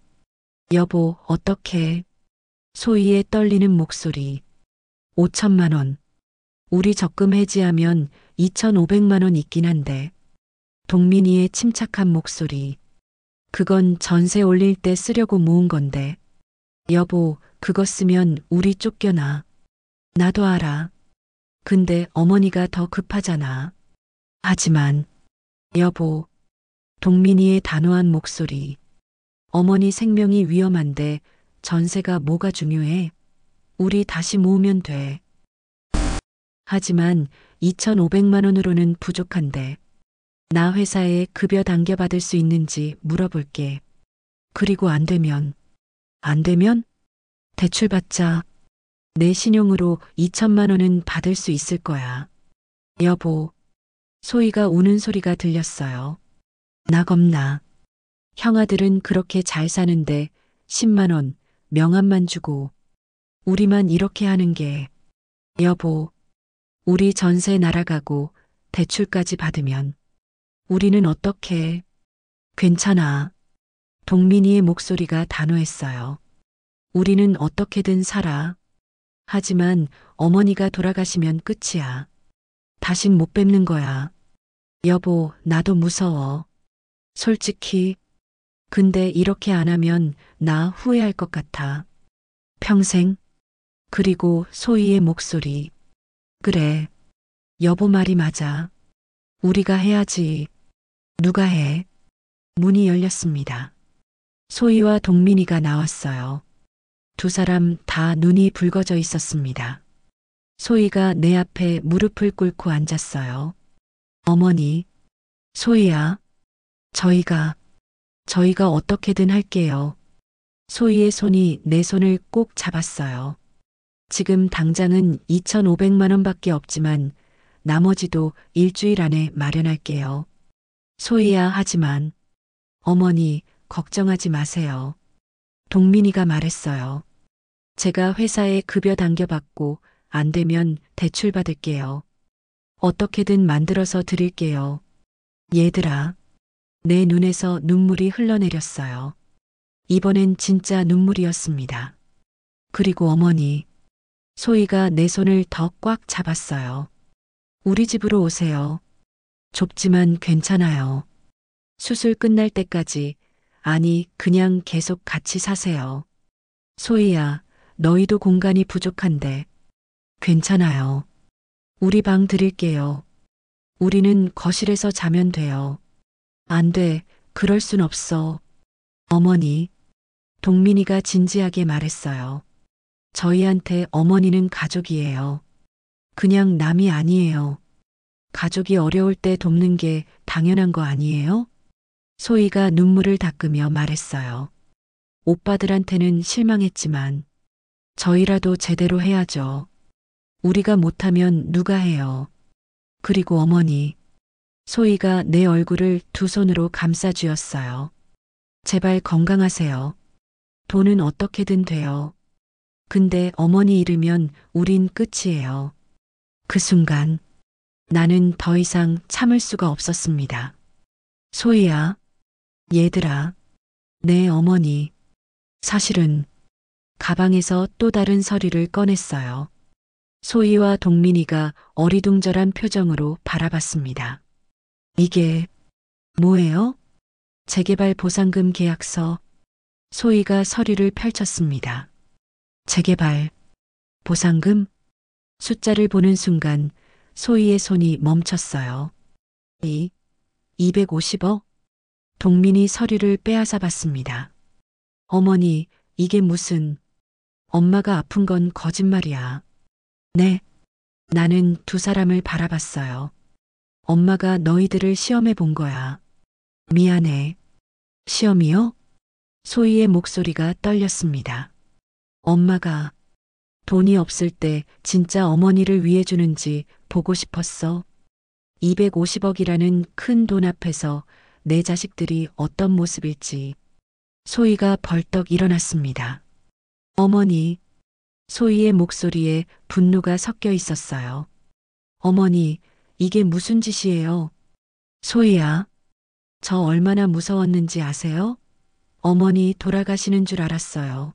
여보, 어떡해. 소희의 떨리는 목소리. 5천만 원. 우리 적금 해지하면 2,500만 원 있긴 한데. 동민이의 침착한 목소리. 그건 전세 올릴 때 쓰려고 모은 건데. 여보, 그거 쓰면 우리 쫓겨나. 나도 알아. 근데 어머니가 더 급하잖아. 하지만, 여보, 동민이의 단호한 목소리. 어머니 생명이 위험한데 전세가 뭐가 중요해? 우리 다시 모으면 돼. 하지만 2,500만 원으로는 부족한데. 나 회사에 급여 당겨받을 수 있는지 물어볼게. 그리고 안 되면? 안 되면? 대출 받자. 내 신용으로 2천만 원은 받을 수 있을 거야. 여보. 소희가 우는 소리가 들렸어요. 나 겁나. 형아들은 그렇게 잘 사는데 10만 원, 명함만 주고 우리만 이렇게 하는 게. 여보. 우리 전세 날아가고 대출까지 받으면 우리는 어떻게? 괜찮아. 동민이의 목소리가 단호했어요. 우리는 어떻게든 살아. 하지만 어머니가 돌아가시면 끝이야. 다신 못 뵙는 거야. 여보, 나도 무서워. 솔직히. 근데 이렇게 안 하면 나 후회할 것 같아. 평생. 그리고 소희의 목소리. 그래. 여보 말이 맞아. 우리가 해야지. 누가 해? 문이 열렸습니다. 소희와 동민이가 나왔어요. 두 사람 다 눈이 붉어져 있었습니다. 소희가 내 앞에 무릎을 꿇고 앉았어요. 어머니. 소희야. 저희가 어떻게든 할게요. 소희의 손이 내 손을 꼭 잡았어요. 지금 당장은 2,500만 원밖에 없지만 나머지도 일주일 안에 마련할게요. 소희야, 하지만. 어머니, 걱정하지 마세요. 동민이가 말했어요. 제가 회사에 급여 당겨받고 안 되면 대출 받을게요. 어떻게든 만들어서 드릴게요. 얘들아. 내 눈에서 눈물이 흘러내렸어요. 이번엔 진짜 눈물이었습니다. 그리고 어머니. 소희가 내 손을 더 꽉 잡았어요. 우리 집으로 오세요. 좁지만 괜찮아요. 수술 끝날 때까지, 아니, 그냥 계속 같이 사세요. 소희야, 너희도 공간이 부족한데. 괜찮아요. 우리 방 드릴게요. 우리는 거실에서 자면 돼요. 안 돼, 그럴 순 없어. 어머니. 동민이가 진지하게 말했어요. 저희한테 어머니는 가족이에요. 그냥 남이 아니에요. 가족이 어려울 때 돕는 게 당연한 거 아니에요? 소희가 눈물을 닦으며 말했어요. 오빠들한테는 실망했지만 저희라도 제대로 해야죠. 우리가 못하면 누가 해요. 그리고 어머니. 소희가 내 얼굴을 두 손으로 감싸 쥐었어요. 제발 건강하세요. 돈은 어떻게든 돼요. 근데 어머니 잃으면 우린 끝이에요. 그 순간 나는 더 이상 참을 수가 없었습니다. 소희야. 얘들아. 내 어머니. 사실은. 가방에서 또 다른 서류를 꺼냈어요. 소희와 동민이가 어리둥절한 표정으로 바라봤습니다. 이게 뭐예요? 재개발 보상금 계약서. 소희가 서류를 펼쳤습니다. 재개발 보상금? 숫자를 보는 순간 소희의 손이 멈췄어요. 250억? 동민이 서류를 빼앗아 봤습니다. 어머니, 이게 무슨... 엄마가 아픈 건 거짓말이야. 네. 나는 두 사람을 바라봤어요. 엄마가 너희들을 시험해 본 거야. 미안해. 시험이요? 소희의 목소리가 떨렸습니다. 엄마가 돈이 없을 때 진짜 어머니를 위해 주는지 보고 싶었어. 250억이라는 큰 돈 앞에서 내 자식들이 어떤 모습일지. 소희가 벌떡 일어났습니다. 어머니. 소희의 목소리에 분노가 섞여 있었어요. 어머니, 이게 무슨 짓이에요? 소희야. 저 얼마나 무서웠는지 아세요? 어머니 돌아가시는 줄 알았어요.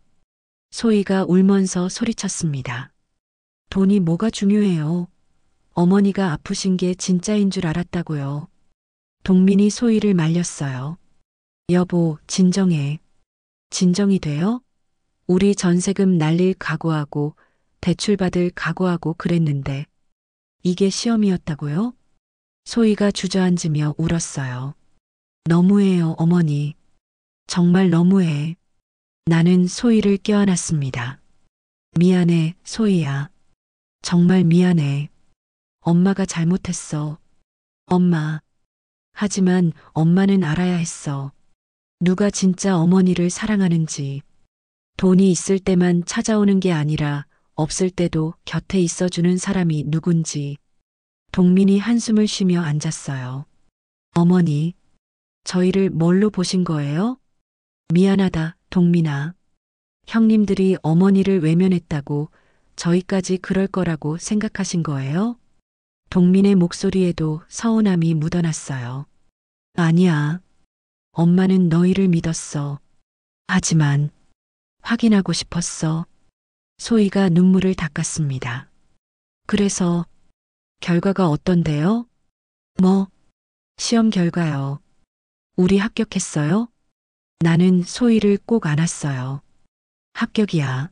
소희가 울면서 소리쳤습니다. 돈이 뭐가 중요해요? 어머니가 아프신 게 진짜인 줄 알았다고요. 동민이 소희를 말렸어요. 여보, 진정해. 진정이 돼요? 우리 전세금 날릴 각오하고 대출 받을 각오하고 그랬는데 이게 시험이었다고요? 소희가 주저앉으며 울었어요. 너무해요, 어머니. 정말 너무해. 나는 소희를 껴안았습니다. 미안해, 소희야. 정말 미안해. 엄마가 잘못했어. 엄마. 하지만 엄마는 알아야 했어. 누가 진짜 어머니를 사랑하는지. 돈이 있을 때만 찾아오는 게 아니라 없을 때도 곁에 있어주는 사람이 누군지. 동민이 한숨을 쉬며 앉았어요. 어머니, 저희를 뭘로 보신 거예요? 미안하다, 동민아. 형님들이 어머니를 외면했다고 저희까지 그럴 거라고 생각하신 거예요? 동민의 목소리에도 서운함이 묻어났어요. 아니야. 엄마는 너희를 믿었어. 하지만 확인하고 싶었어. 소희가 눈물을 닦았습니다. 그래서 결과가 어떤데요? 뭐, 시험 결과요. 우리 합격했어요? 나는 소희를 꼭 안았어요. 합격이야.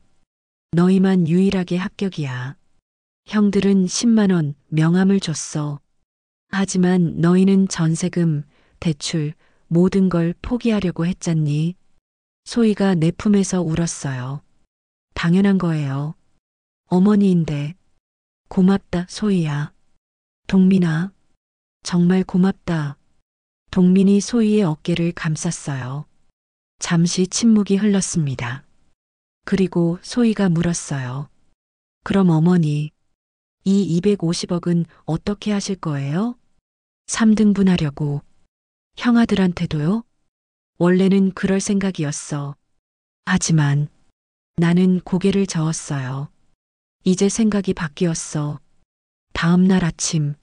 너희만 유일하게 합격이야. 형들은 10만 원 명함을 줬어. 하지만 너희는 전세금, 대출, 모든 걸 포기하려고 했잖니. 소희가 내 품에서 울었어요. 당연한 거예요. 어머니인데. 고맙다, 소희야. 동민아. 정말 고맙다. 동민이 소희의 어깨를 감쌌어요. 잠시 침묵이 흘렀습니다. 그리고 소희가 물었어요. 그럼 어머니, 이 250억은 어떻게 하실 거예요? 3등분 하려고. 형아들한테도요? 원래는 그럴 생각이었어. 하지만 나는 고개를 저었어요. 이제 생각이 바뀌었어. 다음 날 아침,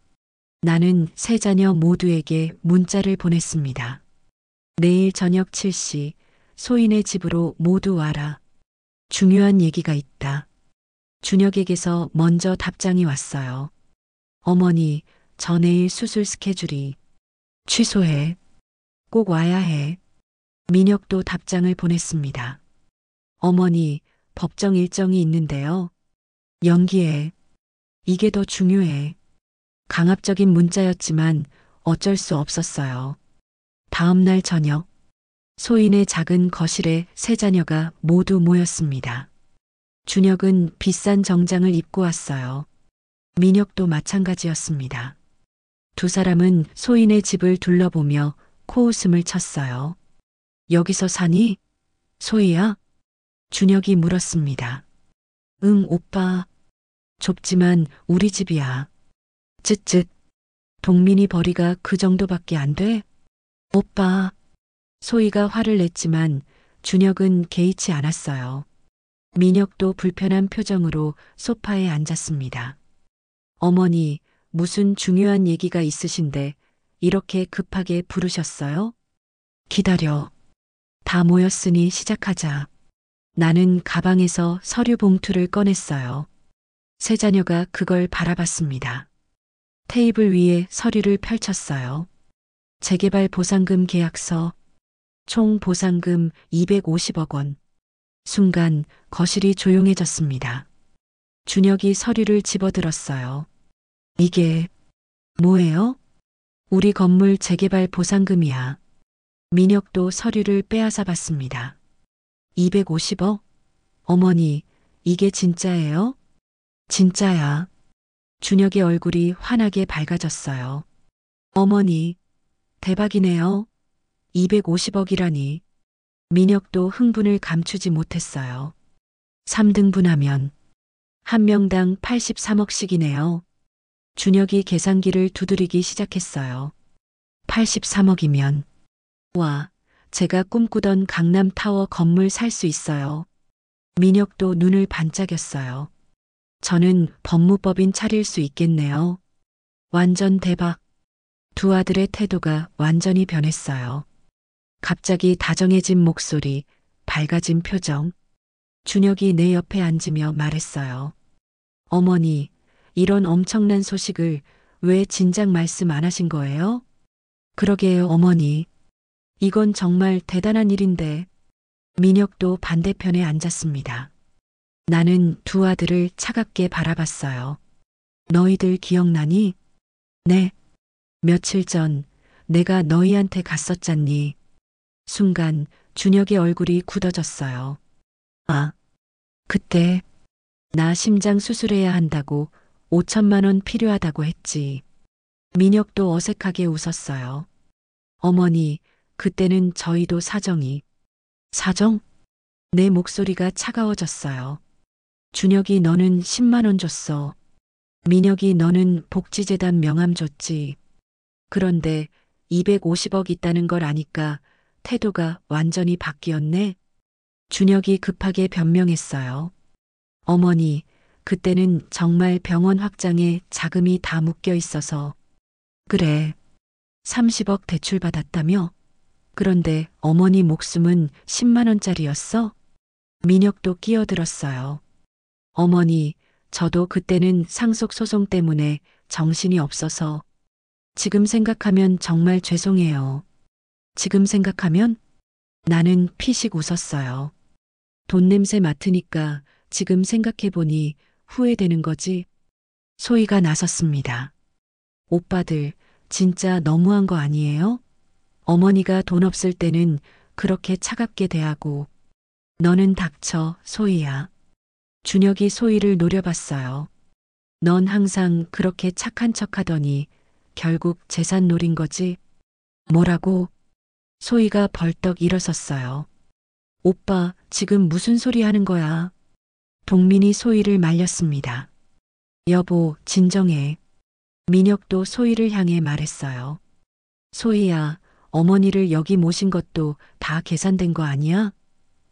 나는 세 자녀 모두에게 문자를 보냈습니다. 내일 저녁 7시, 소인의 집으로 모두 와라. 중요한 얘기가 있다. 준혁에게서 먼저 답장이 왔어요. 어머니, 저 내일 수술 스케줄이 취소해. 꼭 와야 해. 민혁도 답장을 보냈습니다. 어머니, 법정 일정이 있는데요. 연기해. 이게 더 중요해. 강압적인 문자였지만 어쩔 수 없었어요. 다음 날 저녁, 소인의 작은 거실에 세 자녀가 모두 모였습니다. 준혁은 비싼 정장을 입고 왔어요. 민혁도 마찬가지였습니다. 두 사람은 소인의 집을 둘러보며 코웃음을 쳤어요. 여기서 사니? 소희야? 준혁이 물었습니다. 응, 오빠. 좁지만 우리 집이야. 쯧쯧. 동민이 벌이가 그 정도밖에 안 돼? 오빠. 소희가 화를 냈지만 준혁은 개의치 않았어요. 민혁도 불편한 표정으로 소파에 앉았습니다. 어머니, 무슨 중요한 얘기가 있으신데 이렇게 급하게 부르셨어요? 기다려. 다 모였으니 시작하자. 나는 가방에서 서류 봉투를 꺼냈어요. 세 자녀가 그걸 바라봤습니다. 테이블 위에 서류를 펼쳤어요. 재개발 보상금 계약서, 총 보상금 250억 원. 순간 거실이 조용해졌습니다. 준혁이 서류를 집어들었어요. 이게 뭐예요? 우리 건물 재개발 보상금이야. 민혁도 서류를 빼앗아 봤습니다. 250억? 어머니, 이게 진짜예요? 진짜야. 준혁의 얼굴이 환하게 밝아졌어요. 어머니, 대박이네요. 250억이라니. 민혁도 흥분을 감추지 못했어요. 3등분하면 한 명당 83억씩이네요. 준혁이 계산기를 두드리기 시작했어요. 83억이면 와, 제가 꿈꾸던 강남타워 건물 살 수 있어요. 민혁도 눈을 반짝였어요. 저는 법무법인 차릴 수 있겠네요. 완전 대박. 두 아들의 태도가 완전히 변했어요. 갑자기 다정해진 목소리, 밝아진 표정. 준혁이 내 옆에 앉으며 말했어요. 어머니, 이런 엄청난 소식을 왜 진작 말씀 안 하신 거예요? 그러게요, 어머니. 이건 정말 대단한 일인데. 민혁도 반대편에 앉았습니다. 나는 두 아들을 차갑게 바라봤어요. 너희들 기억나니? 네. 며칠 전 내가 너희한테 갔었잖니. 순간 준혁의 얼굴이 굳어졌어요. 아, 그때 나 심장 수술해야 한다고 5천만 원 필요하다고 했지. 민혁도 어색하게 웃었어요. 어머니, 그때는 저희도 사정이. 사정? 내 목소리가 차가워졌어요. 준혁이 너는 10만 원 줬어. 민혁이 너는 복지재단 명함 줬지. 그런데 250억 있다는 걸 아니까 태도가 완전히 바뀌었네. 준혁이 급하게 변명했어요. 어머니, 그때는 정말 병원 확장에 자금이 다 묶여 있어서. 그래. 30억 대출받았다며? 그런데 어머니 목숨은 10만 원짜리였어? 민혁도 끼어들었어요. 어머니, 저도 그때는 상속소송 때문에 정신이 없어서. 지금 생각하면 정말 죄송해요. 지금 생각하면? 나는 피식 웃었어요. 돈 냄새 맡으니까 지금 생각해보니 후회되는 거지. 소희가 나섰습니다. 오빠들, 진짜 너무한 거 아니에요? 어머니가 돈 없을 때는 그렇게 차갑게 대하고. 너는 닥쳐, 소희야. 준혁이 소희를 노려봤어요. 넌 항상 그렇게 착한 척 하더니 결국 재산 노린 거지? 뭐라고? 소희가 벌떡 일어섰어요. 오빠, 지금 무슨 소리 하는 거야? 동민이 소희를 말렸습니다. 여보, 진정해. 민혁도 소희를 향해 말했어요. 소희야, 어머니를 여기 모신 것도 다 계산된 거 아니야?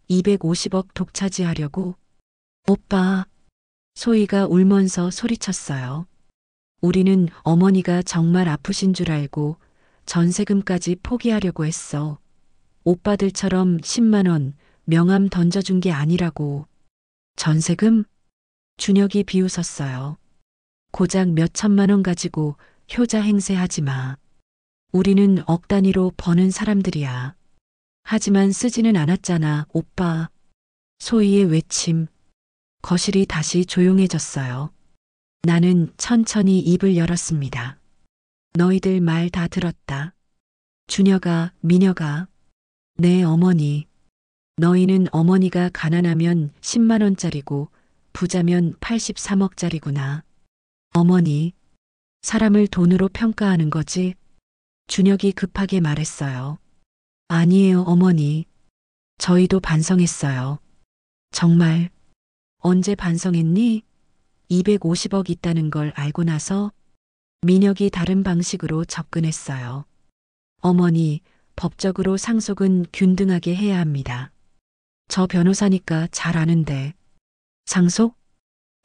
250억 독차지하려고? 오빠. 소희가 울면서 소리쳤어요. 우리는 어머니가 정말 아프신 줄 알고 전세금까지 포기하려고 했어. 오빠들처럼 10만 원 명함 던져준 게 아니라고. 전세금? 준혁이 비웃었어요. 고작 몇 천만 원 가지고 효자 행세하지 마. 우리는 억 단위로 버는 사람들이야. 하지만 쓰지는 않았잖아, 오빠. 소희의 외침. 거실이 다시 조용해졌어요. 나는 천천히 입을 열었습니다. 너희들 말 다 들었다. 준혁아, 민혁아. 내 어머니. 너희는 어머니가 가난하면 10만 원짜리고 부자면 83억짜리구나. 어머니. 사람을 돈으로 평가하는 거지? 준혁이 급하게 말했어요. 아니에요, 어머니. 저희도 반성했어요. 정말. 언제 반성했니? 250억 있다는 걸 알고 나서? 민혁이 다른 방식으로 접근했어요. 어머니, 법적으로 상속은 균등하게 해야 합니다. 저 변호사니까 잘 아는데. 상속?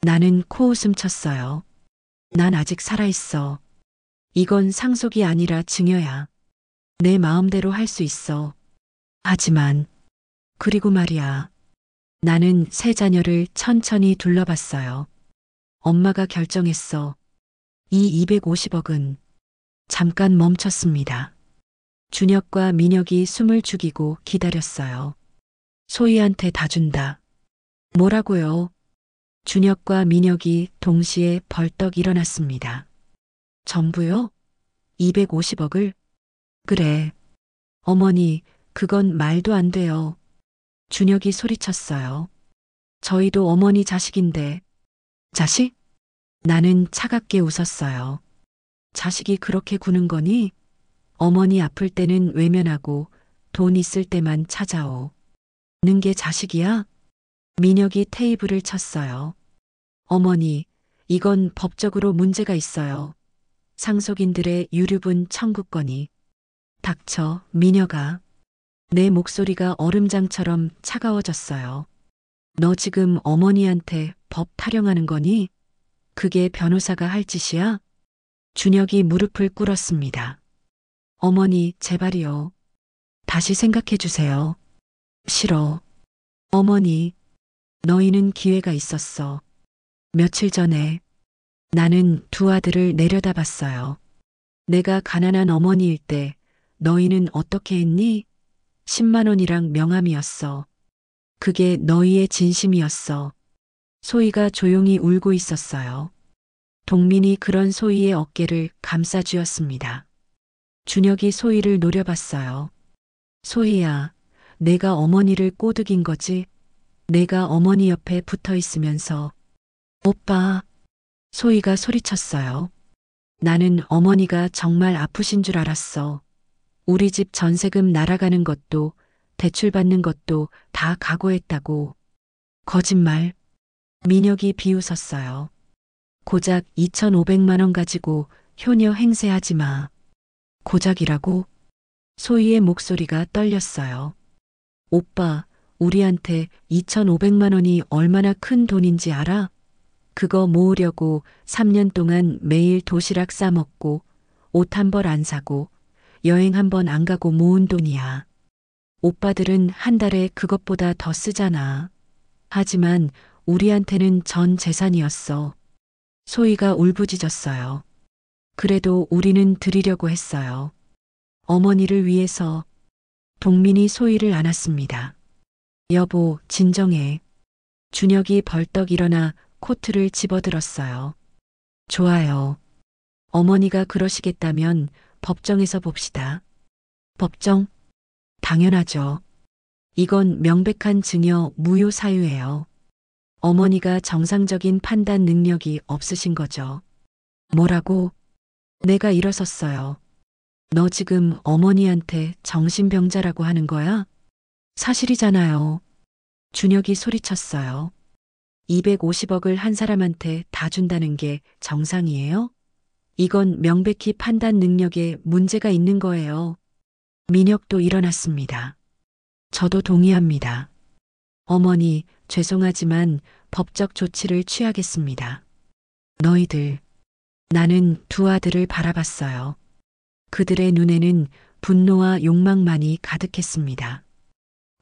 나는 코웃음 쳤어요. 난 아직 살아있어. 이건 상속이 아니라 증여야. 내 마음대로 할 수 있어. 하지만, 그리고 말이야. 나는 세 자녀를 천천히 둘러봤어요. 엄마가 결정했어. 이 250억은 잠깐 멈췄습니다. 준혁과 민혁이 숨을 죽이고 기다렸어요. 소희한테 다 준다. 뭐라고요? 준혁과 민혁이 동시에 벌떡 일어났습니다. 전부요? 250억을? 그래. 어머니, 그건 말도 안 돼요. 준혁이 소리쳤어요. 저희도 어머니 자식인데. 자식? 나는 차갑게 웃었어요. 자식이 그렇게 구는 거니? 어머니 아플 때는 외면하고 돈 있을 때만 찾아오. 는 게 자식이야? 민혁이 테이블을 쳤어요. 어머니, 이건 법적으로 문제가 있어요. 상속인들의 유류분 청구권이. 닥쳐, 민혁아. 내 목소리가 얼음장처럼 차가워졌어요. 너 지금 어머니한테 법 타령하는 거니? 그게 변호사가 할 짓이야? 준혁이 무릎을 꿇었습니다. 어머니, 제발이요. 다시 생각해 주세요. 싫어. 어머니, 너희는 기회가 있었어. 며칠 전에 나는 두 아들을 내려다봤어요. 내가 가난한 어머니일 때 너희는 어떻게 했니? 10만 원이랑 명함이었어. 그게 너희의 진심이었어. 소희가 조용히 울고 있었어요. 동민이 그런 소희의 어깨를 감싸 쥐었습니다. 준혁이 소희를 노려봤어요. 소희야, 내가 어머니를 꼬드긴 거지? 내가 어머니 옆에 붙어 있으면서. 오빠, 소희가 소리쳤어요. 나는 어머니가 정말 아프신 줄 알았어. 우리 집 전세금 날아가는 것도 대출 받는 것도 다 각오했다고. 거짓말. 민혁이 비웃었어요. 고작 2,500만 원 가지고 효녀 행세하지 마. 고작이라고? 소희의 목소리가 떨렸어요. 오빠, 우리한테 2,500만 원이 얼마나 큰 돈인지 알아? 그거 모으려고 3년 동안 매일 도시락 싸먹고 옷 한 벌 안 사고 여행 한 번 안 가고 모은 돈이야. 오빠들은 한 달에 그것보다 더 쓰잖아. 하지만 우리한테는 전 재산이었어. 소희가 울부짖었어요. 그래도 우리는 드리려고 했어요. 어머니를 위해서. 동민이 소희를 안았습니다. 여보, 진정해. 준혁이 벌떡 일어나 코트를 집어들었어요. 좋아요. 어머니가 그러시겠다면 법정에서 봅시다. 법정? 당연하죠. 이건 명백한 증여 무효 사유예요. 어머니가 정상적인 판단 능력이 없으신 거죠. 뭐라고? 내가 일어섰어요. 너 지금 어머니한테 정신병자라고 하는 거야? 사실이잖아요. 준혁이 소리쳤어요. 250억을 한 사람한테 다 준다는 게 정상이에요? 이건 명백히 판단 능력에 문제가 있는 거예요. 민혁도 일어났습니다. 저도 동의합니다. 어머니, 죄송하지만 법적 조치를 취하겠습니다. 너희들. 나는 두 아들을 바라봤어요. 그들의 눈에는 분노와 욕망만이 가득했습니다.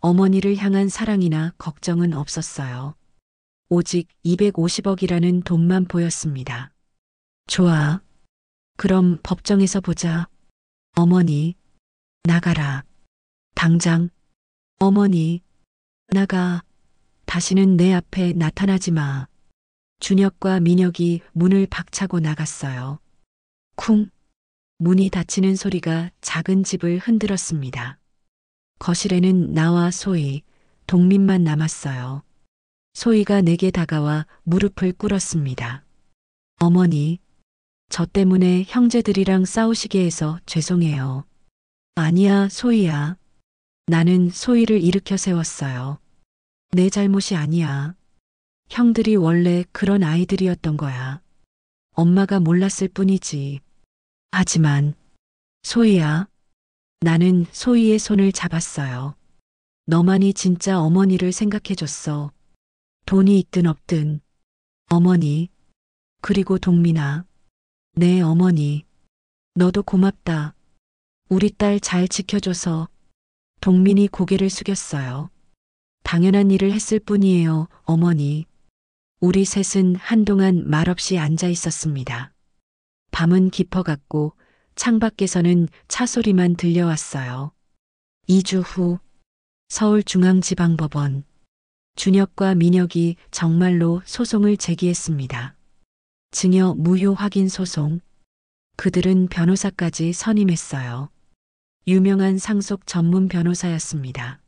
어머니를 향한 사랑이나 걱정은 없었어요. 오직 250억이라는 돈만 보였습니다. 좋아. 그럼 법정에서 보자. 어머니, 나가라. 당장. 어머니, 나가. 다시는 내 앞에 나타나지 마. 준혁과 민혁이 문을 박차고 나갔어요. 쿵. 문이 닫히는 소리가 작은 집을 흔들었습니다. 거실에는 나와 소희, 동민만 남았어요. 소희가 내게 다가와 무릎을 꿇었습니다. 어머니, 저 때문에 형제들이랑 싸우시게 해서 죄송해요. 아니야, 소희야. 나는 소희를 일으켜 세웠어요. 내 잘못이 아니야. 형들이 원래 그런 아이들이었던 거야. 엄마가 몰랐을 뿐이지. 하지만, 소희야. 나는 소희의 손을 잡았어요. 너만이 진짜 어머니를 생각해줬어. 돈이 있든 없든. 어머니. 그리고 동민아. 내 어머니. 너도 고맙다. 우리 딸 잘 지켜줘서. 동민이 고개를 숙였어요. 당연한 일을 했을 뿐이에요, 어머니. 우리 셋은 한동안 말없이 앉아 있었습니다. 밤은 깊어갔고 창밖에서는 차 소리만 들려왔어요. 2주 후 서울중앙지방법원. 준혁과 민혁이 정말로 소송을 제기했습니다. 증여 무효 확인 소송. 그들은 변호사까지 선임했어요. 유명한 상속 전문 변호사였습니다.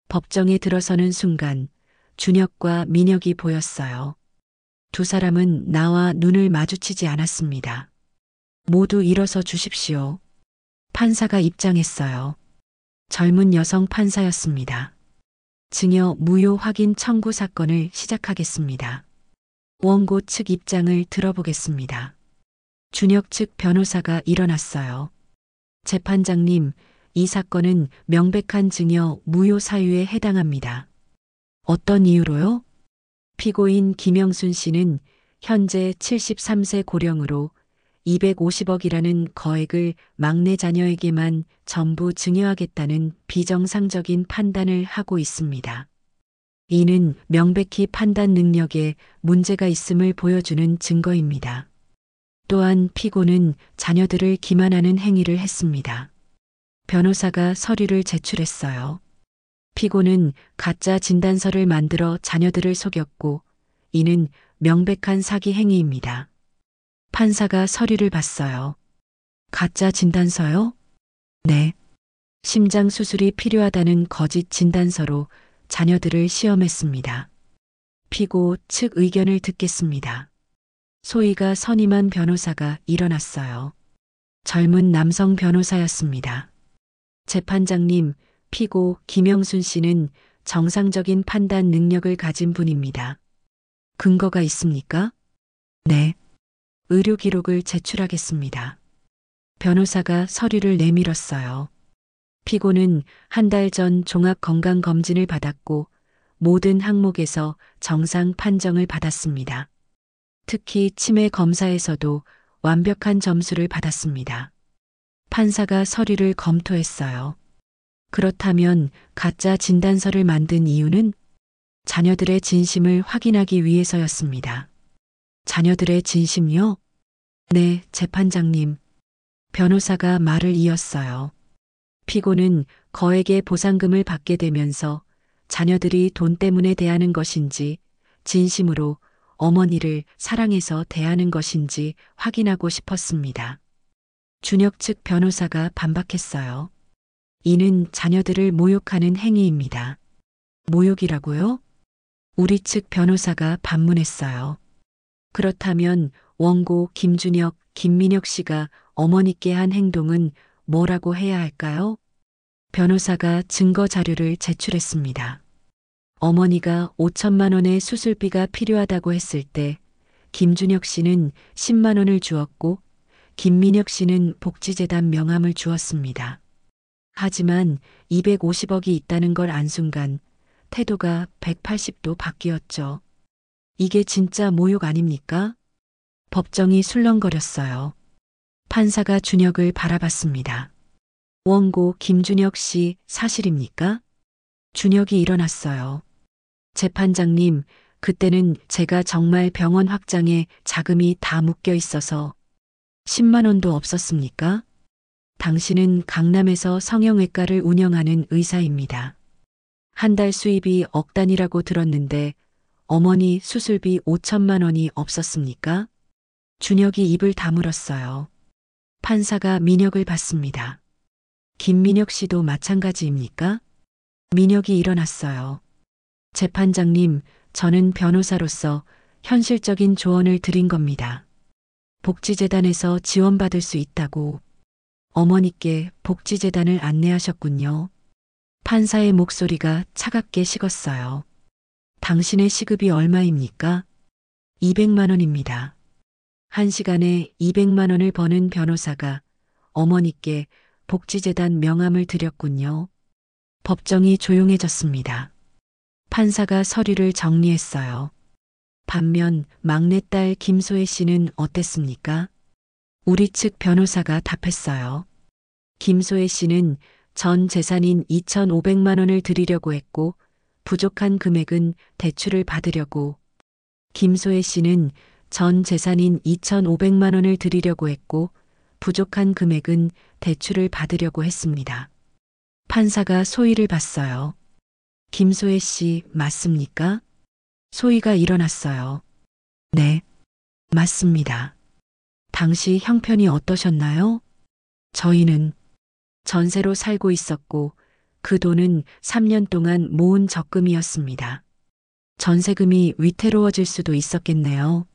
법정에 들어서는 순간 준혁과 민혁이 보였어요. 두 사람은 나와 눈을 마주치지 않았습니다. 모두 일어서 주십시오. 판사가 입장했어요. 젊은 여성 판사였습니다. 증여 무효 확인 청구 사건을 시작하겠습니다. 원고 측 입장을 들어보겠습니다. 준혁 측 변호사가 일어났어요. 재판장님, 이 사건은 명백한 증여 무효 사유에 해당합니다. 어떤 이유로요? 피고인 김영순 씨는 현재 73세 고령으로 250억이라는 거액을 막내 자녀에게만 전부 증여하겠다는 비정상적인 판단을 하고 있습니다. 이는 명백히 판단 능력에 문제가 있음을 보여주는 증거입니다. 또한 피고는 자녀들을 기만하는 행위를 했습니다. 변호사가 서류를 제출했어요. 피고는 가짜 진단서를 만들어 자녀들을 속였고 이는 명백한 사기 행위입니다. 판사가 서류를 봤어요. 가짜 진단서요? 네. 심장 수술이 필요하다는 거짓 진단서로 자녀들을 시험했습니다. 피고 측 의견을 듣겠습니다. 소희가 선임한 변호사가 일어났어요. 젊은 남성 변호사였습니다. 재판장님, 피고 김영순 씨는 정상적인 판단 능력을 가진 분입니다. 근거가 있습니까? 네. 의료 기록을 제출하겠습니다. 변호사가 서류를 내밀었어요. 피고는 한 달 전 종합건강검진을 받았고 모든 항목에서 정상 판정을 받았습니다. 특히 치매 검사에서도 완벽한 점수를 받았습니다. 판사가 서류를 검토했어요. 그렇다면 가짜 진단서를 만든 이유는 자녀들의 진심을 확인하기 위해서였습니다. 자녀들의 진심이요? 네, 재판장님. 변호사가 말을 이었어요. 피고는 거액의 보상금을 받게 되면서 자녀들이 돈 때문에 대하는 것인지 진심으로 어머니를 사랑해서 대하는 것인지 확인하고 싶었습니다. 준혁 측 변호사가 반박했어요. 이는 자녀들을 모욕하는 행위입니다. 모욕이라고요? 우리 측 변호사가 반문했어요. 그렇다면 원고 김준혁, 김민혁 씨가 어머니께 한 행동은 뭐라고 해야 할까요? 변호사가 증거 자료를 제출했습니다. 어머니가 5천만 원의 수술비가 필요하다고 했을 때 김준혁 씨는 10만 원을 주었고 김민혁 씨는 복지재단 명함을 주었습니다. 하지만 250억이 있다는 걸 안 순간 태도가 180도 바뀌었죠. 이게 진짜 모욕 아닙니까? 법정이 술렁거렸어요. 판사가 준혁을 바라봤습니다. 원고 김준혁 씨 사실입니까? 준혁이 일어났어요. 재판장님, 그때는 제가 정말 병원 확장에 자금이 다 묶여 있어서 10만 원도 없었습니까? 당신은 강남에서 성형외과를 운영하는 의사입니다. 한 달 수입이 억 단위라고 들었는데 어머니 수술비 5천만 원이 없었습니까? 준혁이 입을 다물었어요. 판사가 민혁을 받습니다. 김민혁 씨도 마찬가지입니까? 민혁이 일어났어요. 재판장님, 저는 변호사로서 현실적인 조언을 드린 겁니다. 복지재단에서 지원받을 수 있다고 어머니께 복지재단을 안내하셨군요. 판사의 목소리가 차갑게 식었어요. 당신의 시급이 얼마입니까? 200만 원입니다. 한 시간에 200만 원을 버는 변호사가 어머니께 복지재단 명함을 드렸군요. 법정이 조용해졌습니다. 판사가 서류를 정리했어요. 반면 막내딸 김소혜 씨는 어땠습니까? 우리 측 변호사가 답했어요. 김소혜 씨는 전 재산인 2,500만 원을 드리려고 했고 부족한 금액은 대출을 받으려고. 김소혜 씨는 전 재산인 2,500만 원을 드리려고 했고 부족한 금액은 대출을 받으려고 했습니다. 판사가 소희를 봤어요. 김소혜 씨 맞습니까? 소희가 일어났어요. 네, 맞습니다. 당시 형편이 어떠셨나요? 저희는 전세로 살고 있었고 그 돈은 3년 동안 모은 적금이었습니다. 전세금이 위태로워질 수도 있었겠네요.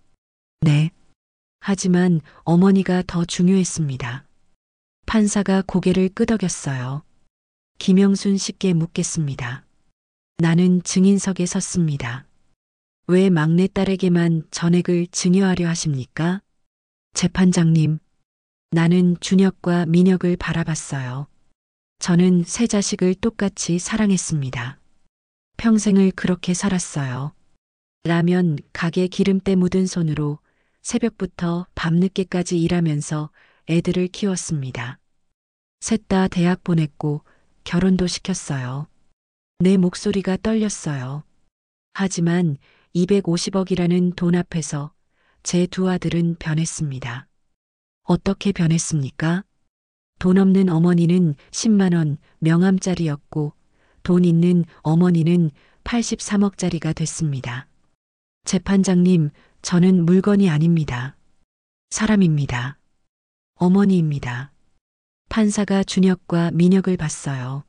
네. 하지만 어머니가 더 중요했습니다. 판사가 고개를 끄덕였어요. 김영순 씨께 묻겠습니다. 나는 증인석에 섰습니다. 왜 막내딸에게만 전액을 증여하려 하십니까? 재판장님, 나는 준혁과 민혁을 바라봤어요. 저는 세 자식을 똑같이 사랑했습니다. 평생을 그렇게 살았어요. 라면 가게 기름때 묻은 손으로 새벽부터 밤늦게까지 일하면서 애들을 키웠습니다. 셋 다 대학 보냈고 결혼도 시켰어요. 내 목소리가 떨렸어요. 하지만 250억이라는 돈 앞에서 제 두 아들은 변했습니다. 어떻게 변했습니까? 돈 없는 어머니는 10만 원 명함짜리였고 돈 있는 어머니는 83억짜리가 됐습니다. 재판장님, 저는 물건이 아닙니다. 사람입니다. 어머니입니다. 판사가 준혁과 민혁을 봤어요.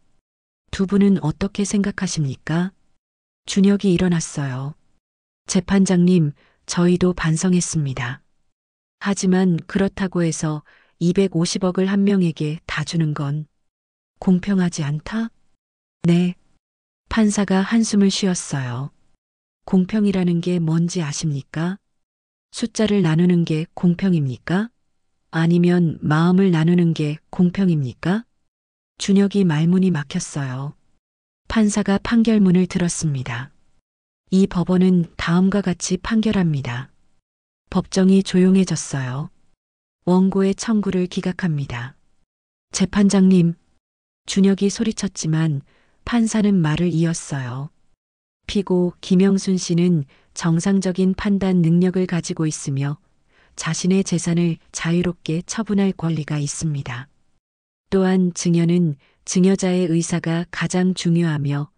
두 분은 어떻게 생각하십니까? 준혁이 일어났어요. 재판장님, 저희도 반성했습니다. 하지만 그렇다고 해서 250억을 한 명에게 다 주는 건 공평하지 않다? 네. 판사가 한숨을 쉬었어요. 공평이라는 게 뭔지 아십니까? 숫자를 나누는 게 공평입니까? 아니면 마음을 나누는 게 공평입니까? 준혁이 말문이 막혔어요. 판사가 판결문을 들었습니다. 이 법원은 다음과 같이 판결합니다. 법정이 조용해졌어요. 원고의 청구를 기각합니다. 재판장님, 준혁이 소리쳤지만 판사는 말을 이었어요. 피고 김영순 씨는 정상적인 판단 능력을 가지고 있으며 자신의 재산을 자유롭게 처분할 권리가 있습니다. 또한 증여는 증여자의 의사가 가장 중요하며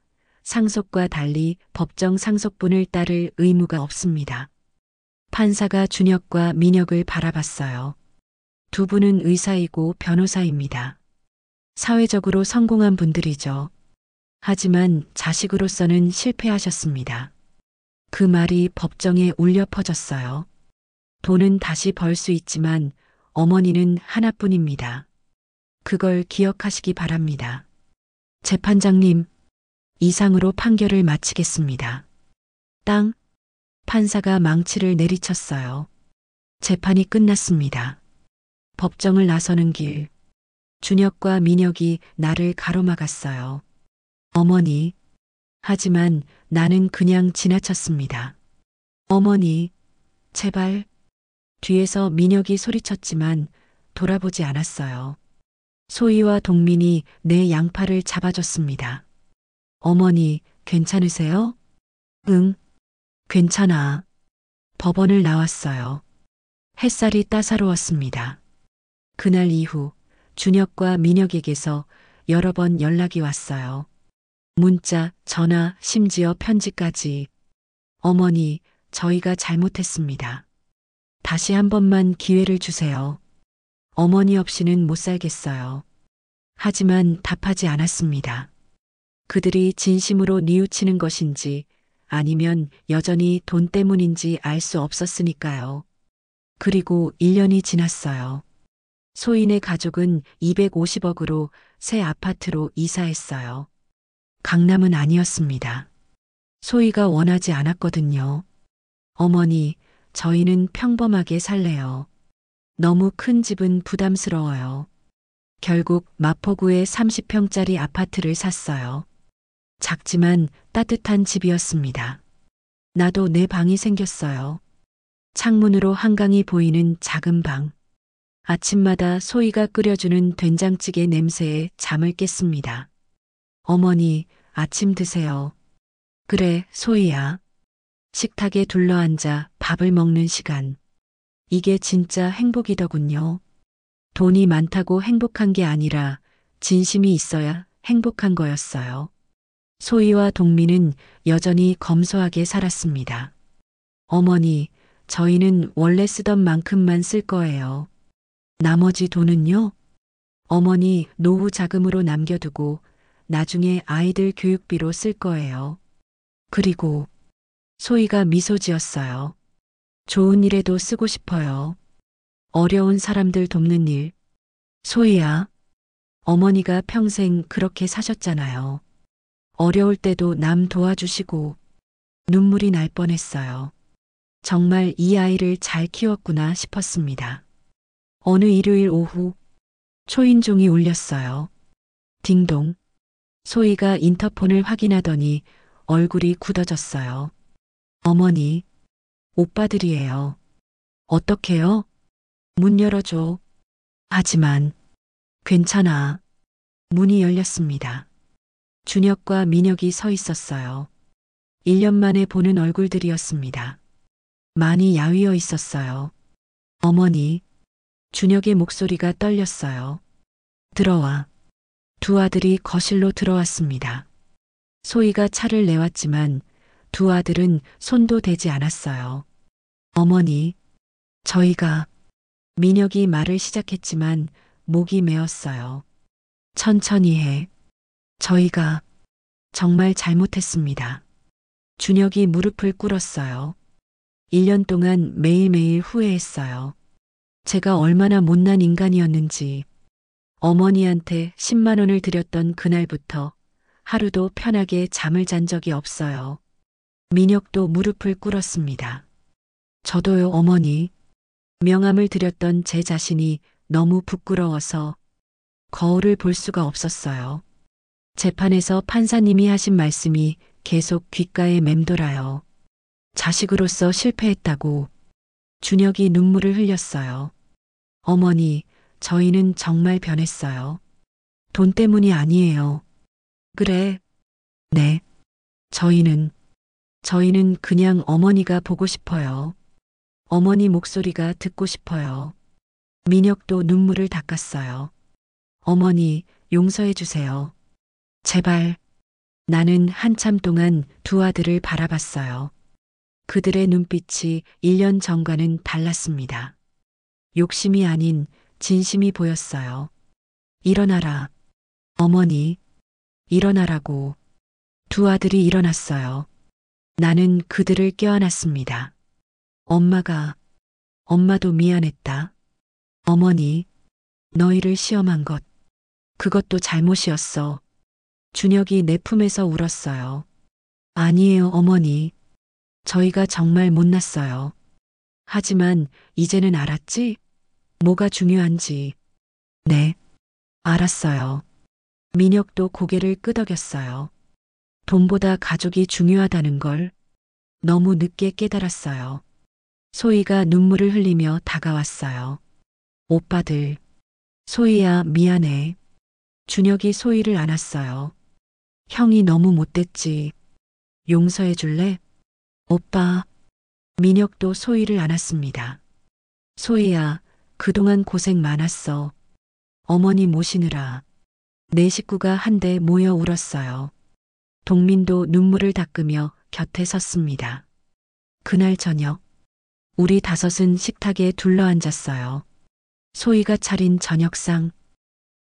상속과 달리 법정 상속분을 따를 의무가 없습니다. 판사가 준혁과 민혁을 바라봤어요. 두 분은 의사이고 변호사입니다. 사회적으로 성공한 분들이죠. 하지만 자식으로서는 실패하셨습니다. 그 말이 법정에 울려 퍼졌어요. 돈은 다시 벌 수 있지만 어머니는 하나뿐입니다. 그걸 기억하시기 바랍니다. 재판장님, 이상으로 판결을 마치겠습니다. 땅, 판사가 망치를 내리쳤어요. 재판이 끝났습니다. 법정을 나서는 길, 준혁과 민혁이 나를 가로막았어요. 어머니, 하지만 나는 그냥 지나쳤습니다. 어머니, 제발. 뒤에서 민혁이 소리쳤지만 돌아보지 않았어요. 소희와 동민이 내 양팔을 잡아줬습니다. 어머니, 괜찮으세요? 응, 괜찮아. 법원을 나왔어요. 햇살이 따사로웠습니다. 그날 이후 준혁과 민혁에게서 여러 번 연락이 왔어요. 문자, 전화, 심지어 편지까지. 어머니, 저희가 잘못했습니다. 다시 한 번만 기회를 주세요. 어머니 없이는 못 살겠어요. 하지만 답하지 않았습니다. 그들이 진심으로 뉘우치는 것인지 아니면 여전히 돈 때문인지 알 수 없었으니까요. 그리고 1년이 지났어요. 소인의 가족은 250억으로 새 아파트로 이사했어요. 강남은 아니었습니다. 소희가 원하지 않았거든요. 어머니, 저희는 평범하게 살래요. 너무 큰 집은 부담스러워요. 결국 마포구에 30평짜리 아파트를 샀어요. 작지만 따뜻한 집이었습니다. 나도 내 방이 생겼어요. 창문으로 한강이 보이는 작은 방. 아침마다 소희가 끓여주는 된장찌개 냄새에 잠을 깼습니다. 어머니, 아침 드세요. 그래, 소희야. 식탁에 둘러앉아 밥을 먹는 시간. 이게 진짜 행복이더군요. 돈이 많다고 행복한 게 아니라 진심이 있어야 행복한 거였어요. 소희와 동민은 여전히 검소하게 살았습니다. 어머니, 저희는 원래 쓰던 만큼만 쓸 거예요. 나머지 돈은요? 어머니 노후 자금으로 남겨두고 나중에 아이들 교육비로 쓸 거예요. 그리고 소희가 미소 지었어요. 좋은 일에도 쓰고 싶어요. 어려운 사람들 돕는 일. 소희야, 어머니가 평생 그렇게 사셨잖아요. 어려울 때도 남 도와주시고 눈물이 날 뻔했어요. 정말 이 아이를 잘 키웠구나 싶었습니다. 어느 일요일 오후 초인종이 울렸어요. 딩동. 소희가 인터폰을 확인하더니 얼굴이 굳어졌어요. 어머니, 오빠들이에요. 어떡해요? 문 열어줘. 하지만 괜찮아. 문이 열렸습니다. 준혁과 민혁이 서 있었어요. 1년 만에 보는 얼굴들이었습니다. 많이 야위어 있었어요. 어머니, 준혁의 목소리가 떨렸어요. 들어와. 두 아들이 거실로 들어왔습니다. 소희가 차를 내왔지만 두 아들은 손도 대지 않았어요. 어머니, 저희가 민혁이 말을 시작했지만 목이 메었어요. 천천히 해. 저희가 정말 잘못했습니다. 준혁이 무릎을 꿇었어요. 1년 동안 매일매일 후회했어요. 제가 얼마나 못난 인간이었는지. 어머니한테 10만 원을 드렸던 그날부터 하루도 편하게 잠을 잔 적이 없어요. 민혁도 무릎을 꿇었습니다. 저도요, 어머니. 명함을 드렸던 제 자신이 너무 부끄러워서 거울을 볼 수가 없었어요. 재판에서 판사님이 하신 말씀이 계속 귓가에 맴돌아요. 자식으로서 실패했다고. 준혁이 눈물을 흘렸어요. 어머니, 저희는 정말 변했어요. 돈 때문이 아니에요. 그래. 네. 저희는 그냥 어머니가 보고 싶어요. 어머니 목소리가 듣고 싶어요. 민혁도 눈물을 닦았어요. 어머니, 용서해 주세요. 제발. 나는 한참 동안 두 아들을 바라봤어요. 그들의 눈빛이 1년 전과는 달랐습니다. 욕심이 아닌 진심이 보였어요. 일어나라. 어머니, 일어나라고. 두 아들이 일어났어요. 나는 그들을 껴안았습니다. 엄마도 미안했다. 어머니, 너희를 시험한 것, 그것도 잘못이었어. 준혁이 내 품에서 울었어요. 아니에요, 어머니. 저희가 정말 못났어요. 하지만 이제는 알았지? 뭐가 중요한지. 네, 알았어요. 민혁도 고개를 끄덕였어요. 돈보다 가족이 중요하다는 걸 너무 늦게 깨달았어요. 소희가 눈물을 흘리며 다가왔어요. 오빠들. 소희야, 미안해. 준혁이 소희를 안았어요. 형이 너무 못됐지. 용서해 줄래? 오빠. 민혁도 소희를 안았습니다. 소희야, 그동안 고생 많았어. 어머니 모시느라. 네 식구가 한데 모여 울었어요. 동민도 눈물을 닦으며 곁에 섰습니다. 그날 저녁, 우리 다섯은 식탁에 둘러앉았어요. 소희가 차린 저녁상,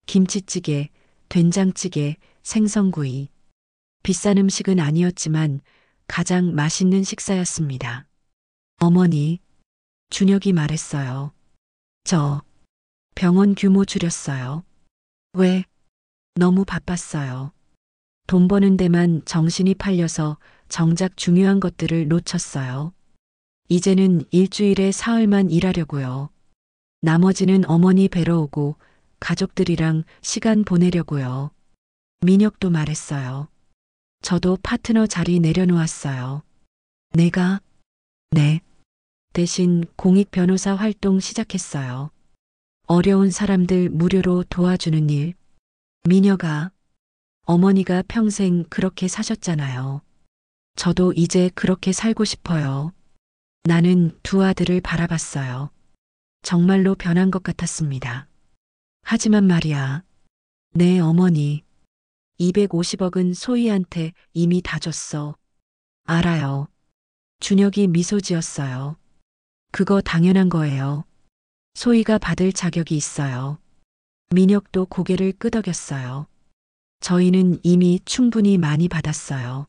김치찌개, 된장찌개, 생선구이. 비싼 음식은 아니었지만 가장 맛있는 식사였습니다. 어머니, 준혁이 말했어요. 저 병원 규모 줄였어요. 왜? 너무 바빴어요. 돈 버는 데만 정신이 팔려서 정작 중요한 것들을 놓쳤어요. 이제는 일주일에 사흘만 일하려고요. 나머지는 어머니 뵈러 오고 가족들이랑 시간 보내려고요. 민혁도 말했어요. 저도 파트너 자리 내려놓았어요. 내가? 네. 대신 공익 변호사 활동 시작했어요. 어려운 사람들 무료로 도와주는 일. 민혁아, 어머니가 평생 그렇게 사셨잖아요. 저도 이제 그렇게 살고 싶어요. 나는 두 아들을 바라봤어요. 정말로 변한 것 같았습니다. 하지만 말이야. 네, 어머니. 250억은 소희한테 이미 다 줬어. 알아요. 준혁이 미소 지었어요. 그거 당연한 거예요. 소희가 받을 자격이 있어요. 민혁도 고개를 끄덕였어요. 저희는 이미 충분히 많이 받았어요.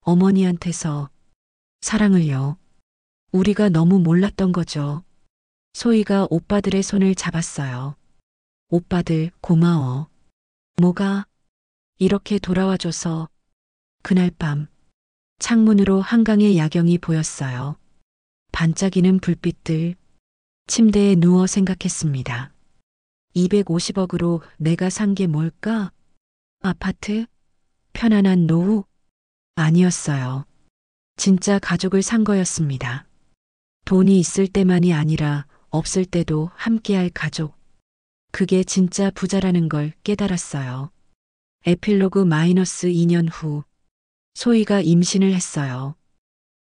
어머니한테서 사랑을요. 우리가 너무 몰랐던 거죠. 소희가 오빠들의 손을 잡았어요. 오빠들 고마워. 뭐가? 이렇게 돌아와줘서. 그날 밤 창문으로 한강의 야경이 보였어요. 반짝이는 불빛들. 침대에 누워 생각했습니다. 250억으로 내가 산 게 뭘까? 아파트? 편안한 노후? 아니었어요. 진짜 가족을 산 거였습니다. 돈이 있을 때만이 아니라 없을 때도 함께할 가족. 그게 진짜 부자라는 걸 깨달았어요. 에필로그 -2년 후. 소희가 임신을 했어요.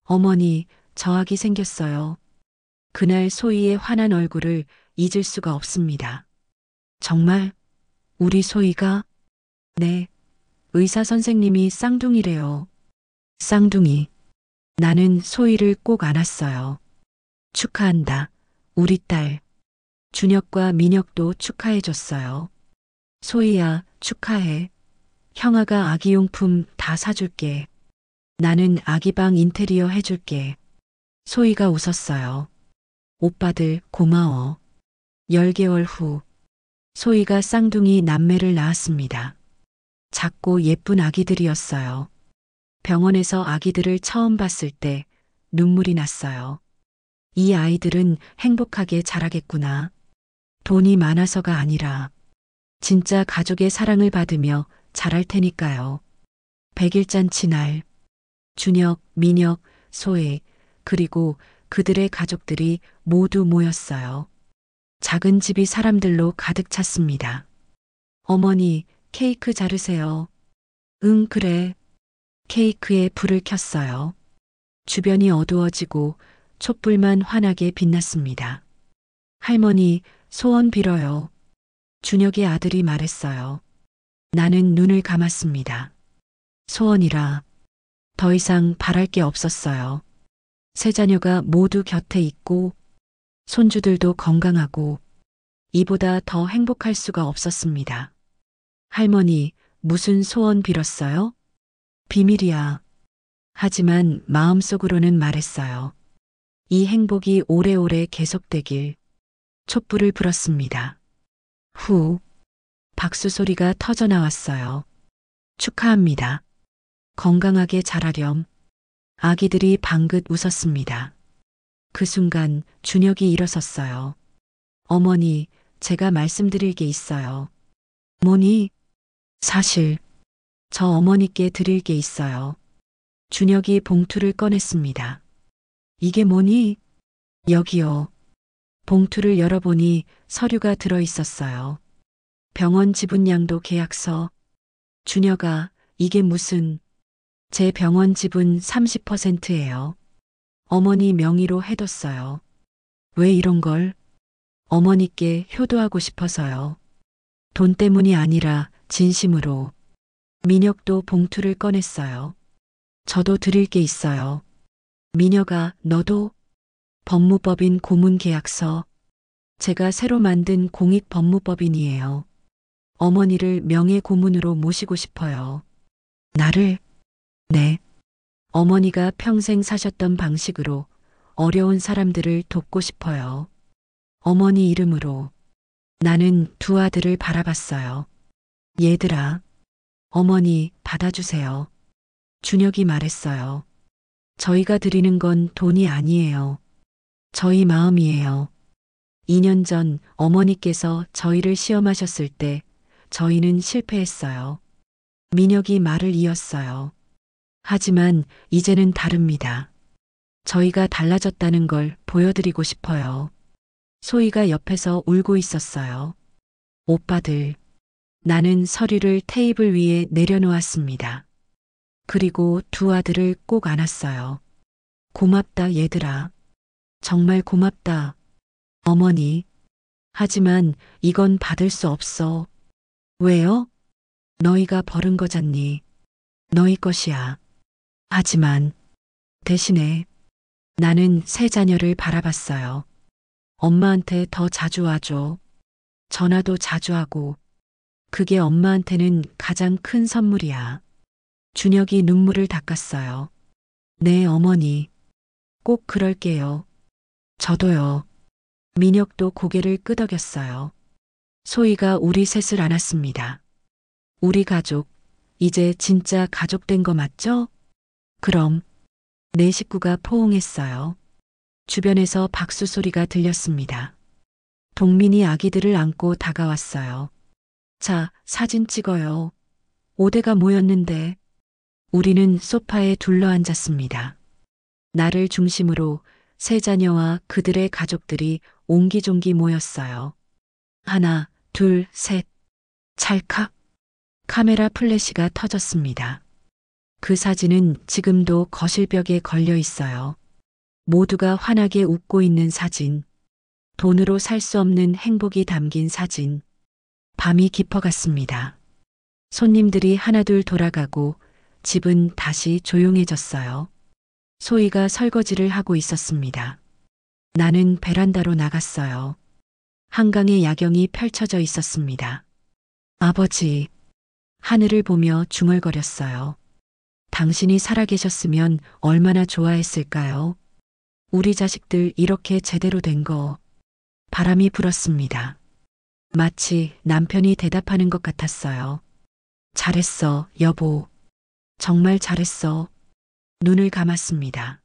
어머니, 저학이 생겼어요. 그날 소희의 환한 얼굴을 잊을 수가 없습니다. 정말? 우리 소희가? 네. 의사 선생님이 쌍둥이래요. 쌍둥이. 나는 소희를 꼭 안았어요. 축하한다. 우리 딸. 준혁과 민혁도 축하해줬어요. 소희야, 축하해. 형아가 아기용품 다 사줄게. 나는 아기방 인테리어 해줄게. 소희가 웃었어요. 오빠들 고마워. 10개월 후 소희가 쌍둥이 남매를 낳았습니다. 작고 예쁜 아기들이었어요. 병원에서 아기들을 처음 봤을 때 눈물이 났어요. 이 아이들은 행복하게 자라겠구나. 돈이 많아서가 아니라 진짜 가족의 사랑을 받으며 자랄 테니까요. 100일잔치 날 준혁, 민혁, 소혜 그리고 그들의 가족들이 모두 모였어요. 작은 집이 사람들로 가득 찼습니다. 어머니, 케이크 자르세요. 응, 그래. 케이크에 불을 켰어요. 주변이 어두워지고 촛불만 환하게 빛났습니다. 할머니, 소원 빌어요. 준혁의 아들이 말했어요. 나는 눈을 감았습니다. 소원이라 더 이상 바랄 게 없었어요. 세 자녀가 모두 곁에 있고 손주들도 건강하고 이보다 더 행복할 수가 없었습니다. 할머니, 무슨 소원 빌었어요? 비밀이야. 하지만 마음속으로는 말했어요. 이 행복이 오래오래 계속되길. 촛불을 불었습니다. 후, 박수 소리가 터져 나왔어요. 축하합니다. 건강하게 자라렴. 아기들이 방긋 웃었습니다. 그 순간 준혁이 일어섰어요. 어머니, 제가 말씀드릴 게 있어요. 뭐니? 사실, 저 어머니께 드릴 게 있어요. 준혁이 봉투를 꺼냈습니다. 이게 뭐니? 여기요. 봉투를 열어보니 서류가 들어 있었어요. 병원 지분양도 계약서. 준혁아, 이게 무슨, 제 병원 지분 30%예요. 어머니 명의로 해뒀어요. 왜 이런 걸? 어머니께 효도하고 싶어서요. 돈 때문이 아니라 진심으로. 민혁도 봉투를 꺼냈어요. 저도 드릴 게 있어요. 민혁아, 너도? 법무법인 고문 계약서. 제가 새로 만든 공익법무법인이에요. 어머니를 명예 고문으로 모시고 싶어요. 나를? 네. 어머니가 평생 사셨던 방식으로 어려운 사람들을 돕고 싶어요. 어머니 이름으로. 나는 두 아들을 바라봤어요. 얘들아, 어머니 받아주세요. 준혁이 말했어요. 저희가 드리는 건 돈이 아니에요. 저희 마음이에요. 2년 전 어머니께서 저희를 시험하셨을 때 저희는 실패했어요. 민혁이 말을 이었어요. 하지만 이제는 다릅니다. 저희가 달라졌다는 걸 보여드리고 싶어요. 소희가 옆에서 울고 있었어요. 오빠들, 나는 서류를 테이블 위에 내려놓았습니다. 그리고 두 아들을 꼭 안았어요. 고맙다, 얘들아. 정말 고맙다. 어머니. 하지만 이건 받을 수 없어. 왜요? 너희가 벌은 거잖니. 너희 것이야. 하지만 대신에 나는 세 자녀를 바라봤어요. 엄마한테 더 자주 와줘. 전화도 자주 하고. 그게 엄마한테는 가장 큰 선물이야. 준혁이 눈물을 닦았어요. 네, 어머니. 꼭 그럴게요. 저도요. 민혁도 고개를 끄덕였어요. 소희가 우리 셋을 안았습니다. 우리 가족, 이제 진짜 가족 된 거 맞죠? 그럼. 네 식구가 포옹했어요. 주변에서 박수 소리가 들렸습니다. 동민이 아기들을 안고 다가왔어요. 자, 사진 찍어요. 5대가 모였는데. 우리는 소파에 둘러앉았습니다. 나를 중심으로 세 자녀와 그들의 가족들이 옹기종기 모였어요. 하나, 둘, 셋. 찰칵. 카메라 플래시가 터졌습니다. 그 사진은 지금도 거실벽에 걸려 있어요. 모두가 환하게 웃고 있는 사진. 돈으로 살 수 없는 행복이 담긴 사진. 밤이 깊어갔습니다. 손님들이 하나둘 돌아가고 집은 다시 조용해졌어요. 소희가 설거지를 하고 있었습니다. 나는 베란다로 나갔어요. 한강의 야경이 펼쳐져 있었습니다. 아버지, 하늘을 보며 중얼거렸어요. 당신이 살아계셨으면 얼마나 좋아했을까요? 우리 자식들 이렇게 제대로 된 거. 바람이 불었습니다. 마치 남편이 대답하는 것 같았어요. 잘했어, 여보. 정말 잘했어. 눈을 감았습니다.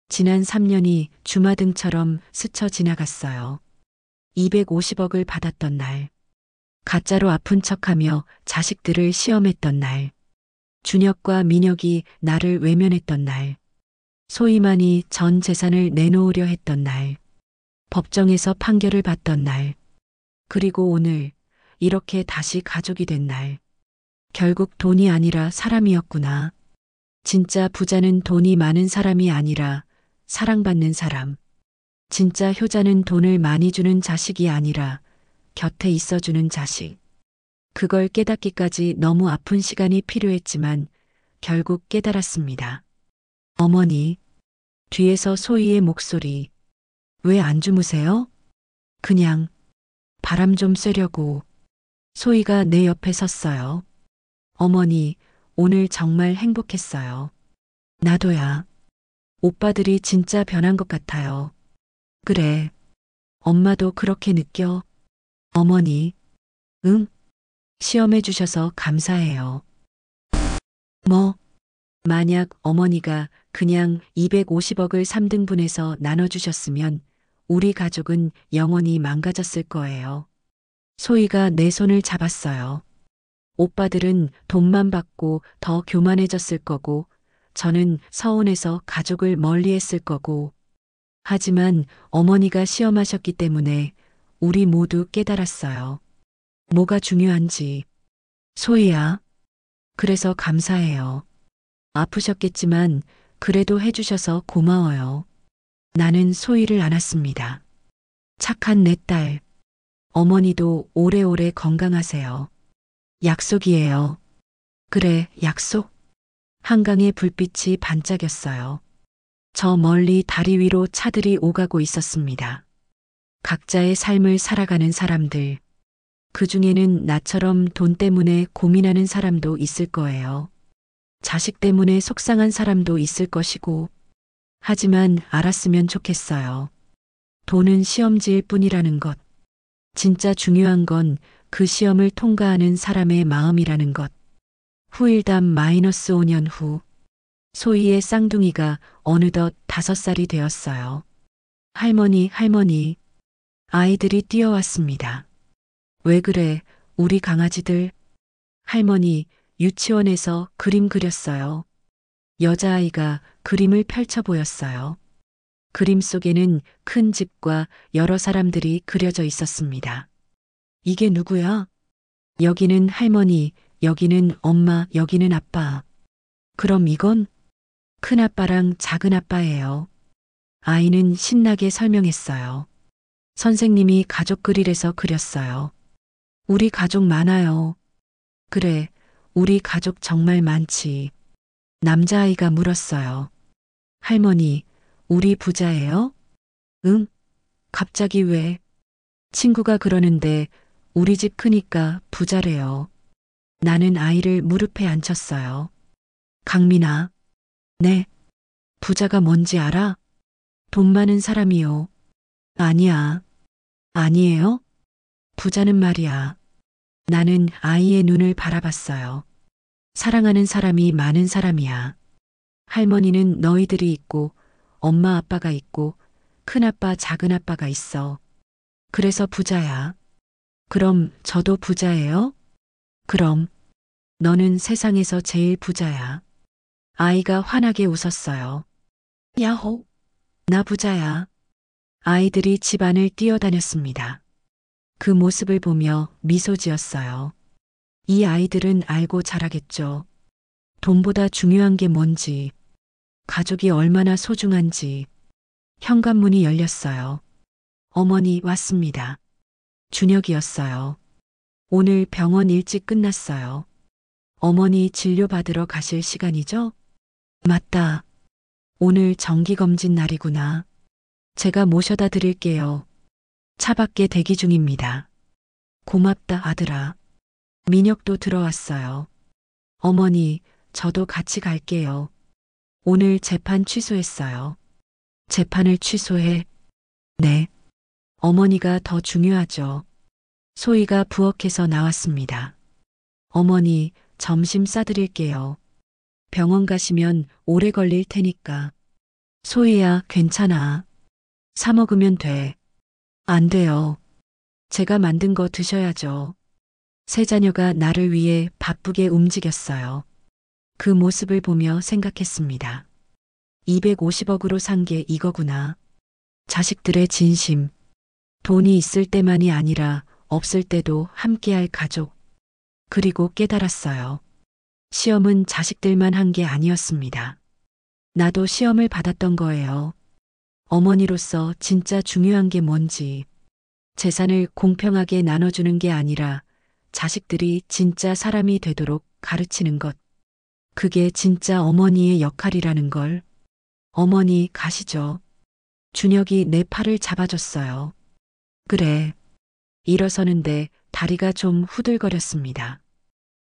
지난 3년이 주마등처럼 스쳐 지나갔어요. 250억을 받았던 날. 가짜로 아픈 척하며 자식들을 시험했던 날. 준혁과 민혁이 나를 외면했던 날. 소희만이 전 재산을 내놓으려 했던 날. 법정에서 판결을 받던 날. 그리고 오늘 이렇게 다시 가족이 된 날. 결국 돈이 아니라 사람이었구나. 진짜 부자는 돈이 많은 사람이 아니라 사랑받는 사람. 진짜 효자는 돈을 많이 주는 자식이 아니라 곁에 있어주는 자식. 그걸 깨닫기까지 너무 아픈 시간이 필요했지만 결국 깨달았습니다. 어머니, 뒤에서 소희의 목소리. 왜 안 주무세요? 그냥 바람 좀 쐬려고. 소희가 내 옆에 섰어요. 어머니, 오늘 정말 행복했어요. 나도야. 오빠들이 진짜 변한 것 같아요. 그래. 엄마도 그렇게 느껴? 어머니, 응? 시험해 주셔서 감사해요. 뭐? 만약 어머니가 그냥 250억을 3등분해서 나눠주셨으면 우리 가족은 영원히 망가졌을 거예요. 소희가 내 손을 잡았어요. 오빠들은 돈만 받고 더 교만해졌을 거고, 저는 서운해서 가족을 멀리했을 거고. 하지만 어머니가 시험하셨기 때문에 우리 모두 깨달았어요. 뭐가 중요한지. 소희야. 그래서 감사해요. 아프셨겠지만 그래도 해주셔서 고마워요. 나는 소희를 안았습니다. 착한 내 딸. 어머니도 오래오래 건강하세요. 약속이에요. 그래, 약속. 한강의 불빛이 반짝였어요. 저 멀리 다리 위로 차들이 오가고 있었습니다. 각자의 삶을 살아가는 사람들. 그 중에는 나처럼 돈 때문에 고민하는 사람도 있을 거예요. 자식 때문에 속상한 사람도 있을 것이고. 하지만 알았으면 좋겠어요. 돈은 시험지일 뿐이라는 것. 진짜 중요한 건 그 시험을 통과하는 사람의 마음이라는 것. 후일담 -5년 후. 소희의 쌍둥이가 어느덧 5살이 되었어요. 할머니, 할머니. 아이들이 뛰어왔습니다. 왜 그래, 우리 강아지들? 할머니, 유치원에서 그림 그렸어요. 여자아이가 그림을 펼쳐 보였어요. 그림 속에는 큰 집과 여러 사람들이 그려져 있었습니다. 이게 누구야? 여기는 할머니, 여기는 엄마, 여기는 아빠. 그럼 이건? 큰아빠랑 작은아빠예요. 아이는 신나게 설명했어요. 선생님이 가족 그릴에서 그렸어요. 우리 가족 많아요. 그래, 우리 가족 정말 많지. 남자아이가 물었어요. 할머니, 우리 부자예요? 응? 갑자기 왜? 친구가 그러는데 우리 집 크니까 부자래요. 나는 아이를 무릎에 앉혔어요. 강민아. 네. 부자가 뭔지 알아? 돈 많은 사람이요. 아니야. 아니에요? 부자는 말이야. 나는 아이의 눈을 바라봤어요. 사랑하는 사람이 많은 사람이야. 할머니는 너희들이 있고 엄마 아빠가 있고 큰아빠 작은아빠가 있어. 그래서 부자야. 그럼 저도 부자예요? 그럼 너는 세상에서 제일 부자야. 아이가 환하게 웃었어요. 야호. 나 부자야. 아이들이 집안을 뛰어다녔습니다. 그 모습을 보며 미소 지었어요. 이 아이들은 알고 자라겠죠. 돈보다 중요한 게 뭔지, 가족이 얼마나 소중한지. 현관문이 열렸어요. 어머니 왔습니다. 준혁이었어요. 오늘 병원 일찍 끝났어요. 어머니 진료받으러 가실 시간이죠? 맞다. 오늘 정기검진 날이구나. 제가 모셔다 드릴게요. 차 밖에 대기 중입니다. 고맙다, 아들아. 민혁도 들어왔어요. 어머니, 저도 같이 갈게요. 오늘 재판 취소했어요. 재판을 취소해? 네. 어머니가 더 중요하죠. 소희가 부엌에서 나왔습니다. 어머니, 점심 싸드릴게요. 병원 가시면 오래 걸릴 테니까. 소희야, 괜찮아. 사 먹으면 돼. 안 돼요. 제가 만든 거 드셔야죠. 세 자녀가 나를 위해 바쁘게 움직였어요. 그 모습을 보며 생각했습니다. 250억으로 산 게 이거구나. 자식들의 진심. 돈이 있을 때만이 아니라 없을 때도 함께할 가족. 그리고 깨달았어요. 시험은 자식들만 한 게 아니었습니다. 나도 시험을 받았던 거예요. 어머니로서 진짜 중요한 게 뭔지. 재산을 공평하게 나눠주는 게 아니라 자식들이 진짜 사람이 되도록 가르치는 것. 그게 진짜 어머니의 역할이라는 걸. 어머니 가시죠. 준혁이 내 팔을 잡아줬어요. 그래. 일어서는데 다리가 좀 후들거렸습니다.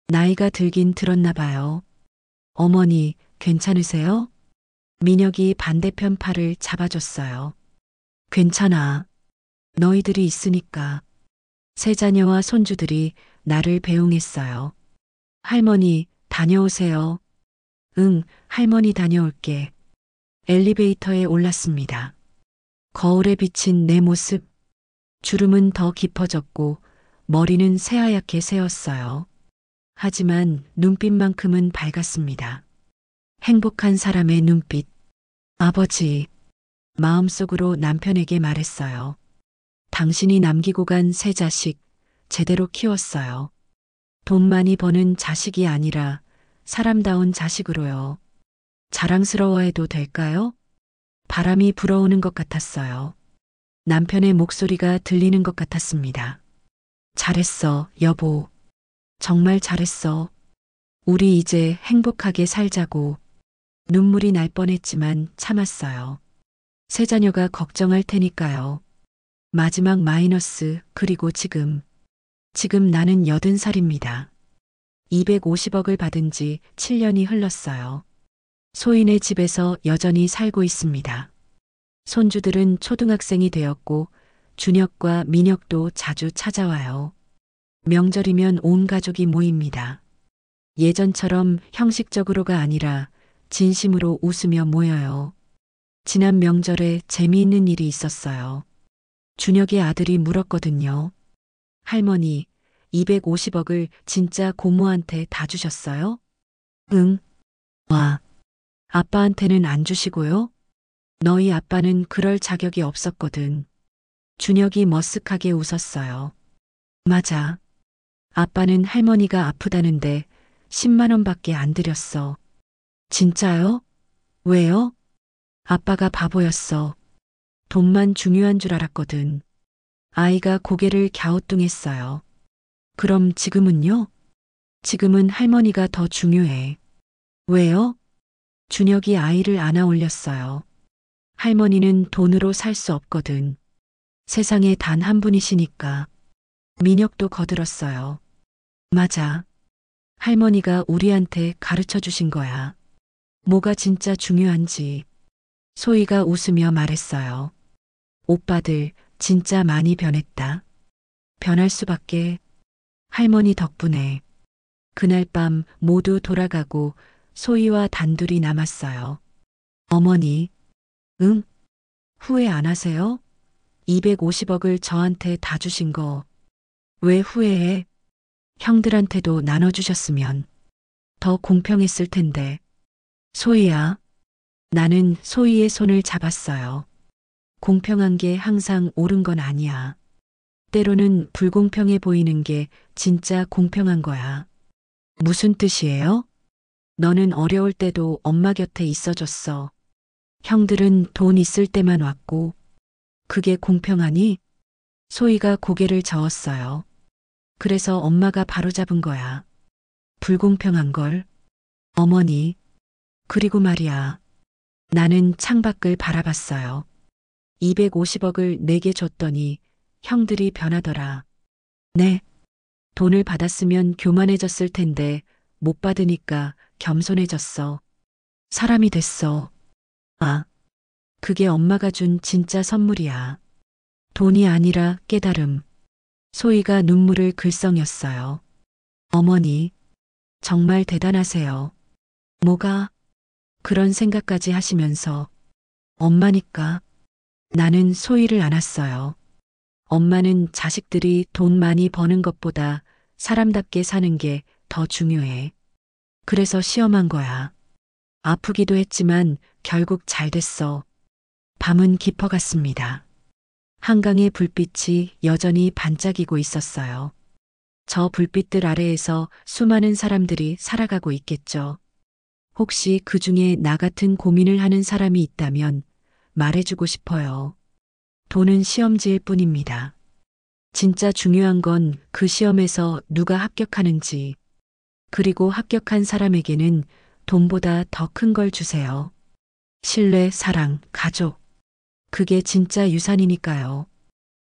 나이가 들긴 들었나 봐요. 어머니, 괜찮으세요? 민혁이 반대편 팔을 잡아줬어요. 괜찮아. 너희들이 있으니까. 세 자녀와 손주들이 나를 배웅했어요. 할머니, 다녀오세요. 응, 할머니 다녀올게. 엘리베이터에 올랐습니다. 거울에 비친 내 모습. 주름은 더 깊어졌고 머리는 새하얗게 새었어요. 하지만 눈빛만큼은 밝았습니다. 행복한 사람의 눈빛. 아버지, 마음속으로 남편에게 말했어요. 당신이 남기고 간 세 자식, 제대로 키웠어요. 돈 많이 버는 자식이 아니라 사람다운 자식으로요. 자랑스러워해도 될까요? 바람이 불어오는 것 같았어요. 남편의 목소리가 들리는 것 같았습니다. 잘했어, 여보. 정말 잘했어. 우리 이제 행복하게 살자고. 눈물이 날 뻔했지만 참았어요. 세 자녀가 걱정할 테니까요. 마지막 마이너스, 그리고 지금. 지금 나는 80살입니다. 250억을 받은 지 7년이 흘렀어요. 소인의 집에서 여전히 살고 있습니다. 손주들은 초등학생이 되었고 준혁과 민혁도 자주 찾아와요. 명절이면 온 가족이 모입니다. 예전처럼 형식적으로가 아니라 진심으로 웃으며 모여요. 지난 명절에 재미있는 일이 있었어요. 준혁의 아들이 물었거든요. 할머니, 250억을 진짜 고모한테 다 주셨어요? 응. 와. 아빠한테는 안 주시고요? 너희 아빠는 그럴 자격이 없었거든. 준혁이 머쓱하게 웃었어요. 맞아. 아빠는 할머니가 아프다는데 10만 원밖에 안 드렸어. 진짜요? 왜요? 아빠가 바보였어. 돈만 중요한 줄 알았거든. 아이가 고개를 갸우뚱했어요. 그럼 지금은요? 지금은 할머니가 더 중요해. 왜요? 준혁이 아이를 안아 올렸어요. 할머니는 돈으로 살 수 없거든. 세상에 단 한 분이시니까. 민혁도 거들었어요. 맞아. 할머니가 우리한테 가르쳐 주신 거야. 뭐가 진짜 중요한지. 소희가 웃으며 말했어요. 오빠들 진짜 많이 변했다. 변할 수밖에. 할머니 덕분에. 그날 밤 모두 돌아가고 소희와 단둘이 남았어요. 어머니, 응? 후회 안 하세요? 250억을 저한테 다 주신 거. 왜 후회해? 형들한테도 나눠주셨으면 더 공평했을 텐데. 소희야. 나는 소희의 손을 잡았어요. 공평한 게 항상 옳은 건 아니야. 때로는 불공평해 보이는 게 진짜 공평한 거야. 무슨 뜻이에요? 너는 어려울 때도 엄마 곁에 있어줬어. 형들은 돈 있을 때만 왔고. 그게 공평하니? 소희가 고개를 저었어요. 그래서 엄마가 바로잡은 거야. 불공평한 걸. 어머니. 그리고 말이야. 나는 창밖을 바라봤어요. 250억을 내게 줬더니 형들이 변하더라. 네. 돈을 받았으면 교만해졌을 텐데 못 받으니까 겸손해졌어. 사람이 됐어. 아, 그게 엄마가 준 진짜 선물이야. 돈이 아니라 깨달음. 소희가 눈물을 글썽였어요. 어머니, 정말 대단하세요. 뭐가 그런 생각까지 하시면서 엄마니까 나는 소희를 안았어요. 엄마는 자식들이 돈 많이 버는 것보다 사람답게 사는 게 더 중요해. 그래서 시험한 거야. 아프기도 했지만 결국 잘 됐어. 밤은 깊어갔습니다. 한강의 불빛이 여전히 반짝이고 있었어요. 저 불빛들 아래에서 수많은 사람들이 살아가고 있겠죠. 혹시 그 중에 나 같은 고민을 하는 사람이 있다면 말해주고 싶어요. 돈은 시험지일 뿐입니다. 진짜 중요한 건 그 시험에서 누가 합격하는지, 그리고 합격한 사람에게는 돈보다 더 큰 걸 주세요. 신뢰, 사랑, 가족. 그게 진짜 유산이니까요.